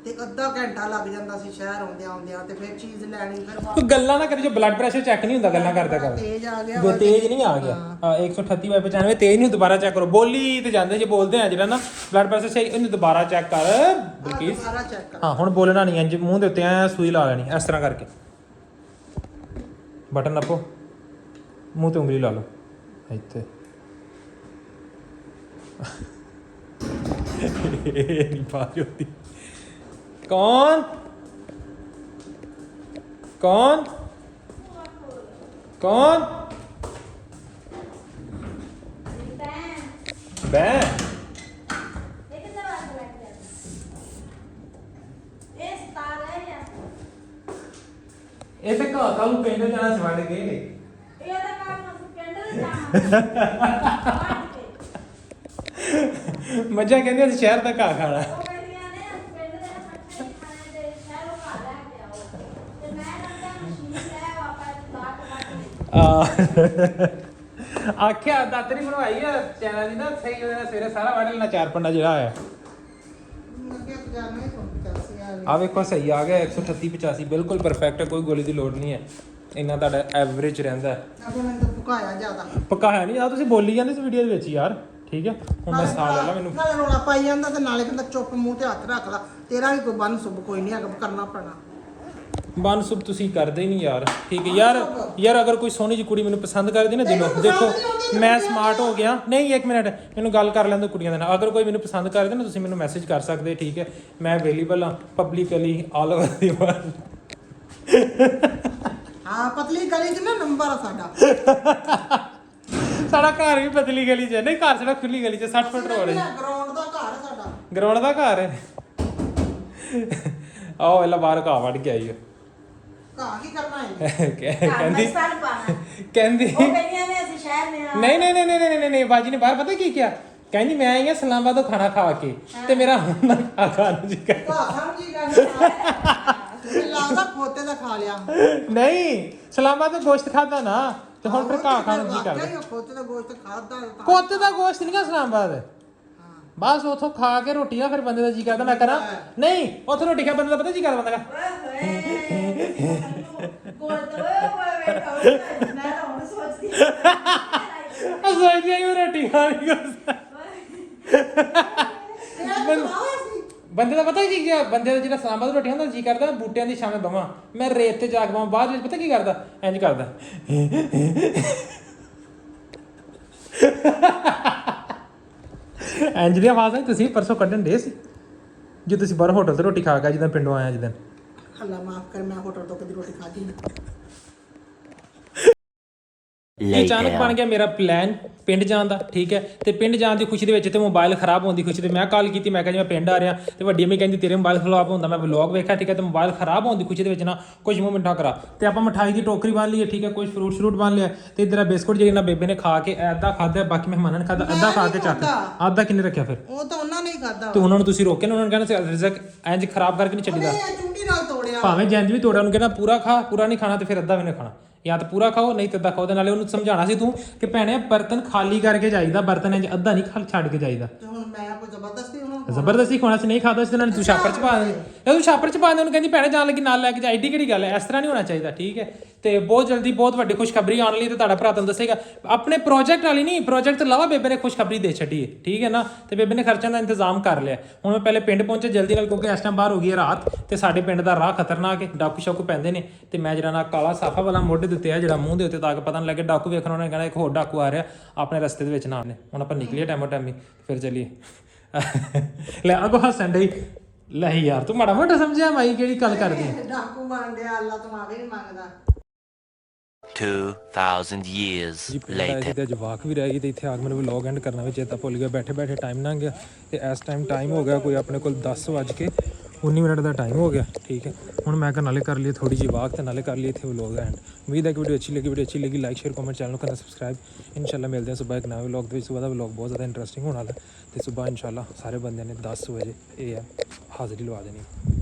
ਤੇ ਅੱਧਾ ਘੰਟਾ ਲੱਗ ਜਾਂਦਾ ਸੀ ਸ਼ਹਿਰ ਆਉਂਦਿਆਂ ਤੇ ਫਿਰ ਚੀਜ਼ ਲੈਣੀ, ਫਿਰ ਤੂੰ ਗੱਲਾਂ ਨਾ ਕਰੀ, ਜੋ ਬਲੱਡ ਪ੍ਰੈਸ਼ਰ ਚੈੱਕ ਨਹੀਂ ਹੁੰਦਾ ਗੱਲਾਂ ਕਰਦਾ ਕਰ, ਤੇਜ਼ ਆ ਗਿਆ ਜੋ ਤੇਜ਼ ਨਹੀਂ ਆ ਗਿਆ 138/95 ਤੇਜ਼ ਨਹੀਂ, ਦੁਬਾਰਾ ਚੈੱਕ ਕਰੋ, ਬੋਲੀ ਤੇ ਜਾਂਦੇ ਜੇ ਬੋਲਦੇ ਆ ਜਿਹੜਾ ਨਾ ਬਲੱਡ ਪ੍ਰੈਸ਼ਰ ਸਹੀ, ਇਹਨੂੰ ਦੁਬਾਰਾ ਚੈੱਕ ਕਰ ਬਲਕੀਸ। ਸਾਰਾ ਚੈੱਕ ਕਰ। ਹਾਂ ਹੁਣ ਬੋਲਣਾ ਨਹੀਂ, ਇੰਜ ਮੂੰਹ ਦੇ ਉੱਤੇ ਐ ਸੂਈ ਲਾ ਲੈਣੀ ਇਸ ਤਰ੍ਹਾਂ ਕਰਕੇ, ਬਟਨ ਨੱਪੋ, ਮੂੰਹ ਤੇ ਉਂਗਲੀ ਲਾ ਲਓ ਇੱਥੇ। ਨਹੀਂ ਬਾਤ ਹੋਤੀ। कौन कौन कौन बैन ਇਹ ਤਾਂ ਘਾਹ ਨੂੰ ਪਿੰਡ ਜਾਣਾ ਸੀ ਵੜ ਗਏ ਇਹ ਤਾਂ ਕੰਮ ਨੂੰ ਪਿੰਡ ਜਾਣਾ ਮੱਝਾਂ ਕਹਿੰਦੇ ਅਸੀਂ ਸ਼ਹਿਰ ਦਾ ਘਾਹ ਖਾਣਾ। ਉਹ ਕਹਿੰਦੀਆਂ ਨੇ ਪਿੰਡ ਦੇ ਸੱਚੇ ਖਾਣੇ ਦੇ ਸ਼ਹਿਰੋਂ ਘਾ ਲੈ ਕੇ ਆਓ ਤੇ ਮੈਂ ਕਹਿੰਦਾ ਮਸ਼ੀਨ ਲੈ ਵਾਪਸ ਕਾਟ ਆਖਿਆ ਦਾਤਰੀ ਬਣਵਾਈ ਆ ਚੈਨਲ ਦੀ ਨਾ, ਸਹੀ ਉਹਦੇ ਨਾਲ ਸਵੇਰੇ ਸਾਰਾ ਵੜ ਲੈਣਾ, 4 ਪੰਡਾ ਜਿਹੜਾ ਆਇਆ ਆ ਵੇਖੋ ਸਹੀ ਆ ਗਿਆ 138/85 ਬਿਲਕੁਲ ਪਰਫੈਕਟ ਹੈ, ਕੋਈ ਗੋਲੀ ਦੀ ਲੋੜ ਨਹੀਂ ਹੈ, ਇੰਨਾ ਤੁਹਾਡਾ ਐਵਰੇਜ ਰਹਿੰਦਾ ਹੈ। ਅਗਰ ਮੈਨੂੰ ਤਾਂ ਭੁਕਾਇਆ ਜ਼ਿਆਦਾ ਪਕਾਇਆ ਨਹੀਂ ਆ, ਤੁਸੀਂ ਬੋਲੀ ਜਾਂਦੇ ਇਸ ਵੀਡੀਓ ਦੇ ਵਿੱਚ ਯਾਰ, ਠੀਕ ਹੈ। ਹੁਣ ਮੈਂ ਸਾਹ ਲੈ ਲਾ, ਮੈਨੂੰ ਨਾਲੇ ਰੋਣਾ ਪਾਈ ਜਾਂਦਾ ਤੇ ਨਾਲੇ ਕਹਿੰਦਾ ਚੁੱਪ ਮੂੰਹ ਤੇ ਹੱਥ ਰੱਖ ਲਾ, ਤੇਰਾ ਵੀ ਕੋਈ ਬੰਨ ਸੁਭ ਕੋਈ ਨਹੀਂ ਹੈਗਾ, ਕਰਨਾ ਪੈਣਾ। ਬੰਨ ਸੁਭ ਤੁਸੀਂ ਕਰਦੇ ਹੀ ਨਹੀਂ ਯਾਰ ਠੀਕ ਹੈ ਯਾਰ ਅਗਰ ਕੋਈ ਸੋਹਣੀ ਜਿਹੀ ਕੁੜੀ ਮੈਨੂੰ ਪਸੰਦ ਕਰਦੀ ਨਾ ਦਿਲੋਂ ਦੇਖੋ ਮੈਂ ਸਮਾਰਟ ਹੋ ਗਿਆ ਨਹੀਂ 1 ਮਿੰਟ ਮੈਨੂੰ ਗੱਲ ਕਰ ਲੈਣ ਦਿਓ ਕੁੜੀਆਂ ਦੇ ਨਾਲ ਅਗਰ ਕੋਈ ਮੈਨੂੰ ਪਸੰਦ ਕਰਦਾ ਨਾ ਤੁਸੀਂ ਮੈਨੂੰ ਮੈਸੇਜ ਕਰ ਸਕਦੇ ਠੀਕ ਹੈ ਮੈਂ ਅਵੇਲੇਬਲ ਹਾਂ ਪਬਲਿਕਲੀ ਆਲ ਓਵਰ ਦੀ ਵਰਲਡ ਹਾਂ ਪਤਲੀ ਗਲੀ 'ਚ ਨਾ ਨੰਬਰ ਆ ਸਾਡਾ ਸਾਡਾ ਘਰ ਵੀ ਪਤਲੀ ਗਲੀ 'ਚ ਹੈ ਨਹੀਂ ਘਰ ਸਾਡਾ ਖੁੱਲੀ ਗਲੀ 'ਚ 60 ਫੁੱਟ ਰੋਡ ਹੈ ਗਰਾਊਂਡ ਦਾ ਘਰ ਆ ਸਾਡਾ ਗਰਾਊਂਡ ਦਾ ਘਰ ਹੈ ਆਓ ਇਹਲਾ ਬਾਹਰ ਘਾਹ ਵੱਢ ਕੇ ਆਈ ਘਾਹ ਕੀ ਕਰਨਾ ਹੈ ਕਹਿੰਦੀ ਸਨ ਪਾਣਾ ਕਹਿੰਦੀ ਉਹ ਕਹਿੰਦੀਆਂ ਨੇ ਅਸੀਂ ਸ਼ਹਿਰ ਨੇ ਆਉਣਾ। ਨਹੀਂ ਬਾਜੀ ਨੇ ਬਾਹਰ ਪਤਾ ਕੀ ਕਿਹਾ ਕਹਿੰਦੀ ਮੈਂ ਆਈ ਆ ਸਲਾਮਾਬਾਦ ਤੋਂ ਖਾਣਾ ਖਾ ਕੇ ਤੇ ਮੇਰਾ ਹੁਣ ਨਾ ਖਾਣ ਨੂੰ ਜੀ ਕਰ ਘਾਹ ਖਾਣ ਕੀ ਕਰਨਾ ਮੈਨੂੰ ਲੱਗਦਾ ਖੋਤੇ ਦਾ ਖਾ ਲਿਆ ਨਹੀਂ ਸਲਾਮਾਬਾਦ ਤੋਂ ਗੋਸ਼ਤ ਖਾਦਾ ਨਾ ਤੇ ਹੁਣ ਫਿਰ ਘਾਹ ਖਾਣ ਨੂੰ ਜੀ ਕਰਦਾ ਖੋਤੇ ਦਾ ਗੋਸ਼ਤ ਖਾਦਾ ਕੋਤੇ ਦਾ ਗੋਸ਼ਤ ਨਹੀਂ ਗਾ ਸਲਾਮਾਬਾਦ ਬਸ ਉਥੋਂ ਖਾ ਕੇ ਰੋਟੀਆਂ ਫਿਰ ਬੰਦੇ ਦਾ ਜੀ ਕਰਦਾ ਮੈਂ ਕਰਾਂ ਨਹੀਂ ਉਥੋਂ ਰੋਟੀ ਖਾ ਬੰਦੇ ਦਾ ਪਤਾ ਜੀ ਕਰਦਾ ਬੰਦਾ ਦਾ ਮੈਂ ਤਾਂ ਹੁਣ ਸੋਚਦੀ ਸੋਚਦੀ ਆਈ ਰੋਟੀ ਖਾਣੀ ਬੰਦੇ ਦਾ ਪਤਾ ਕੀ ਗਿਆ ਬੰਦੇ ਦਾ ਜਿਹੜਾ ਸਲਾਮਾਬਾਦ ਰੋਟੀ ਹੁੰਦਾ ਜੀ ਕਰਦਾ ਬੂਟਿਆਂ ਦੀ ਛਾਵੇਂ ਬਵਾਂ ਮੈਂ ਰੇਤ ਤੇ ਜਾ ਕੇ ਬਵਾਂ ਬਾਅਦ ਵਿੱਚ ਪਤਾ ਕੀ ਕਰਦਾ ਇੰਜ ਕਰਦਾ ਇੰਜ ਦੀ ਆਵਾਜ਼ ਆਈ ਤੁਸੀਂ ਪਰਸੋਂ ਕੱਢਣ ਦੇ ਸੀ ਜੇ ਤੁਸੀਂ ਬਾਹਰ ਹੋਟਲ ਤੇ ਰੋਟੀ ਖਾ ਕੇ ਜਿੱਦਾਂ ਪਿੰਡੋਂ ਆਇਆ ਜਿੱਦਾਂ ਅੱਲਾ ਮਾਫ ਕਰ ਮੈਂ ਹੋਟਲ ਤੋਂ ਕਦੀ ਰੋਟੀ ਖਾਧੀ ਨਹੀਂ ਅਚਾਨਕ ਬਣ ਗਿਆ ਮੇਰਾ ਪਲਾਨ ਪਿੰਡ ਜਾਣ ਦਾ ਠੀਕ ਹੈ ਤੇ ਪਿੰਡ ਜਾਣ ਦੀ ਖੁਸ਼ੀ ਦੇ ਵਿੱਚ ਤੇ ਮੋਬਾਈਲ ਖਰਾਬ ਹੋਣ ਦੀ ਖੁਸ਼ੀ ਤੇ ਮੈਂ ਕਾਲ ਕੀਤੀ ਮੈਂ ਕਿਹਾ ਜੀ ਮੈਂ ਪਿੰਡ ਆ ਰਿਹਾ ਤੇ ਵੱਡੀ ਅੰਮੀ ਕਹਿੰਦੀ ਤੇਰੇ ਮੋਬਾਈਲ ਖਰਾਬ ਹੁੰਦਾ ਮੈਂ ਵਲੌਗ ਵੇਖਿਆ ਠੀਕ ਹੈ ਤੇ ਮੋਬਾਈਲ ਖਰਾਬ ਹੋਣ ਦੀ ਖੁਸ਼ੀ ਦੇ ਵਿੱਚ ਨਾ ਕੁਝ ਮੂੰਹ ਮਿੱਠਾ ਕਰਾ ਤੇ ਆਪਾਂ ਮਠਾਈ ਦੀ ਟੋਕਰੀ ਬੰਨ ਲਈ ਠੀਕ ਹੈ ਕੁਝ ਫਰੂਟ ਬੰਨ ਲਿਆ ਤੇ ਇਧਰ ਬਿਸਕੁਟ ਜਿਹੜੀ ਨਾ ਬੇਬੇ ਨੇ ਖਾ ਕੇ ਅੱਧਾ ਖਾਦਾ ਬਾਕੀ ਮਹਿਮਾਨਾਂ ਨੇ ਖਾਦਾ ਅੱਧਾ ਖਾ ਕੇ ਚੱਕ ਅੱਧਾ ਕਿੰਨੇ ਰੱਖਿਆ ਫਿਰ ਉਹ ਤਾਂ ਉਹਨਾਂ ਨੇ ਹੀ ਖਾਦਾ ਤੇ ਉਹਨਾਂ ਨੂੰ ਤੁਸੀਂ ਰੋਕਿਆ ਨਾ ਉਹਨਾਂ ਨੇ ਕਹਿੰਦਾ ਰਿਜ਼ਕ ਇੰਜ ਖਰਾਬ ਕਰਕੇ ਨਹੀਂ ਚੱਲੀਦਾ ਚੁੰਡੀ ਨਾਲ ਤੋੜਿਆ ਭਾਵੇਂ ਜੰਜ ਵੀ ਤੋੜਿਆ ਉਹਨੂੰ ਕਹਿੰਦਾ ਪੂਰਾ ਖਾ ਪੂਰਾ ਨਹੀਂ ਖਾਣਾ ਤੇ ਫਿਰ ਅੱਧਾ ਵੀ ਨਹੀਂ ਖਾਣਾ ਜਾਂ ਤਾਂ ਪੂਰਾ ਖਾਓ ਨਹੀਂ ਤੇ ਅੱਧਾ ਖਾਓ ਦੇ ਨਾਲੇ ਉਹਨੂੰ ਸਮਝਾਉਣਾ ਸੀ ਤੂੰ ਕਿ ਭੈਣੇ ਬਰਤਨ ਖਾਲੀ ਕਰਕੇ ਜਾਈਦਾ ਬਰਤਨ ਇੰਜ ਅੱਧਾ ਨਹੀਂ ਛੱਡ ਕੇ ਜਾਈਦਾ ਤੇ ਹੁਣ ਮੈਂ ਕੋਈ ਜ਼ਬਰਦਸਤੀ ਹੁਣ ਜ਼ਬਰਦਸਤੀ ਖਾਣਾ ਸੀ ਨਹੀਂ ਖਾਦਾ ਸੀ ਤੇ ਨਾਲ ਤੂੰ ਛਾਪਰ ਚ ਪਾ ਦੇ ਤੂੰ ਛਾਪਰ ਚ ਪਾ ਦੇ ਉਹਨੂੰ ਕਹਿੰਦੀ ਭੈਣੇ ਜਾਣ ਲੱਗੀ ਨਾਲ ਲੈ ਕੇ ਜਾ ਐਡੀ ਕਿਹੜੀ ਗੱਲ ਹੈ ਇਸ ਤਰ੍ਹਾਂ ਨਹੀਂ ਹੋਣਾ ਚਾਹੀਦਾ ਠੀਕ ਹੈ ਤੇ ਬਹੁਤ ਜਲਦੀ ਬਹੁਤ ਵੱਡੀ ਖੁਸ਼ਖਬਰੀ ਆਉਣ ਲਈ ਤੇ ਤੁਹਾਡਾ ਭਰਾ ਤੁਹਾਨੂੰ ਦੱਸੇਗਾ ਆਪਣੇ ਪ੍ਰੋਜੈਕਟ ਵਾਲੀ ਨਹੀਂ ਪ੍ਰੋਜੈਕਟ ਤੋਂ ਇਲਾਵਾ ਬੇਬੇ ਨੇ ਖੁਸ਼ਖਬਰੀ ਦੇ ਛੱਡੀ ਹੈ ਠੀਕ ਹੈ ਨਾ ਤੇ ਬੇਬੇ ਨੇ ਖਰਚਿਆਂ ਦਾ ਇੰਤਜ਼ਾਮ ਕਰ ਲਿਆ ਹੁਣ ਮੈਂ ਪਹਿਲੇ ਪਿੰਡ ਪਹੁੰਚੇ ਜਲਦੀ ਨਾਲ ਕਿਉਂਕਿ ਇਸ ਟਾਈਮ ਬਾਹਰ ਹੋ ਗਈ ਹੈ ਰਾਤ ਤੇ ਸਾਡੇ ਪਿੰਡ ਦਾ ਰਾਹ ਖਤਰਨਾਕ ਹੈ ਡਾਕੂ ਸ਼ਾਕੂ ਪੈਂਦੇ ਨੇ ਤੇ ਮੈਂ ਜਿਹੜਾ ਨਾ ਕਾਲਾ ਸਾਫਾ ਵਾਲਾ ਮੋਢੇ ਦੇ ਉੱਤੇ ਆ ਜਿਹੜਾ ਮੂੰਹ ਦੇ ਉੱਤੇ ਤਾਂ ਕਿ ਪਤਾ ਨਹੀਂ ਲੱਗੇ ਡਾਕੂ ਵੇਖਣ ਉਹਨਾਂ ਨੇ ਕਹਿਣਾ ਇੱਕ ਹੋਰ ਡਾਕੂ ਆ ਰਿਹਾ ਆਪਣੇ ਰਸਤੇ ਦੇ ਵਿੱਚ ਨਾ ਆਨੇ ਹੁਣ ਆਪਾਂ ਨਿਕਲੀਏ ਟਾਈਮੀ ਫਿਰ ਚੱਲੀਏ ਲੈ ਅਗੋ ਹੱਸਣ ਡਈ ਲੈ ਯਾਰ ਤੂੰ ਮਾੜਾ ਮੋਟਾ ਸਮਝਿਆ ਮਾਈ ਕਿਹੜੀ ਗੱਲ ਕਰਦੀ ਡਾਕੂ ਬਣ ਗਿਆ ਅੱਲਾ ਤੋਂ ਆਵੇ ਨਹੀਂ ਮੰਗਦਾ 2000 years later ਤੇ ਜਵਾਕ ਵੀ ਰਹਿ ਗਈ ਤੇ ਇੱਥੇ ਆ ਕੇ ਮੈਨੂੰ ਵਲੌਗ ਐਂਡ ਕਰਨਾ ਵੀ ਚੇਤਾ ਭੁੱਲ ਗਿਆ ਬੈਠੇ ਟਾਈਮ ਲੰਘ ਗਿਆ ਤੇ ਇਸ ਟਾਈਮ ਹੋ ਗਿਆ ਕੋਈ ਆਪਣੇ ਕੋਲ 10:19 ਮਿੰਟ ਦਾ ਟਾਈਮ ਹੋ ਗਿਆ ਠੀਕ ਹੈ ਹੁਣ ਮੈਂ ਕਿਹਾ ਨਾਲੇ ਕਰ ਲਈ ਥੋੜੀ ਜਿਹੀ ਵਾਕ ਤੇ ਨਾਲੇ ਕਰ ਲਈ ਇੱਥੇ ਵਲੌਗ ਐਂਡ ਉਮੀਦ ਹੈ ਕਿ ਵੀਡੀਓ ਅੱਛੀ ਲੱਗੀ ਲਾਈਕ ਸ਼ੇਅਰ ਕਮੈਂਟ ਚੈਨਲ ਨੂੰ ਕਰਨਾ ਸਬਸਕ੍ਰਾਈਬ ਇਨਸ਼ਾਅੱਲਾ ਮਿਲਦੇ ਹਾਂ ਸਵੇਰ ਇੱਕ ਨਵੇਂ ਵਲੌਗ ਦੇ ਵਿੱਚ ਸਵੇਰ ਦਾ ਵਲੌਗ ਬਹੁਤ ਜ਼ਿਆਦਾ ਇੰਟਰਸਟਿੰਗ ਹੋਣ ਵਾਲਾ ਤੇ ਸਵੇਰ ਇਨਸ਼ਾਅੱਲਾ ਸਾਰੇ ਬੰਦਿਆਂ ਨੇ 10 ਵਜੇ ਇਹ ਹੈ ਹਾਜ਼ਰੀ ਲਵਾ ਦੇਣੀ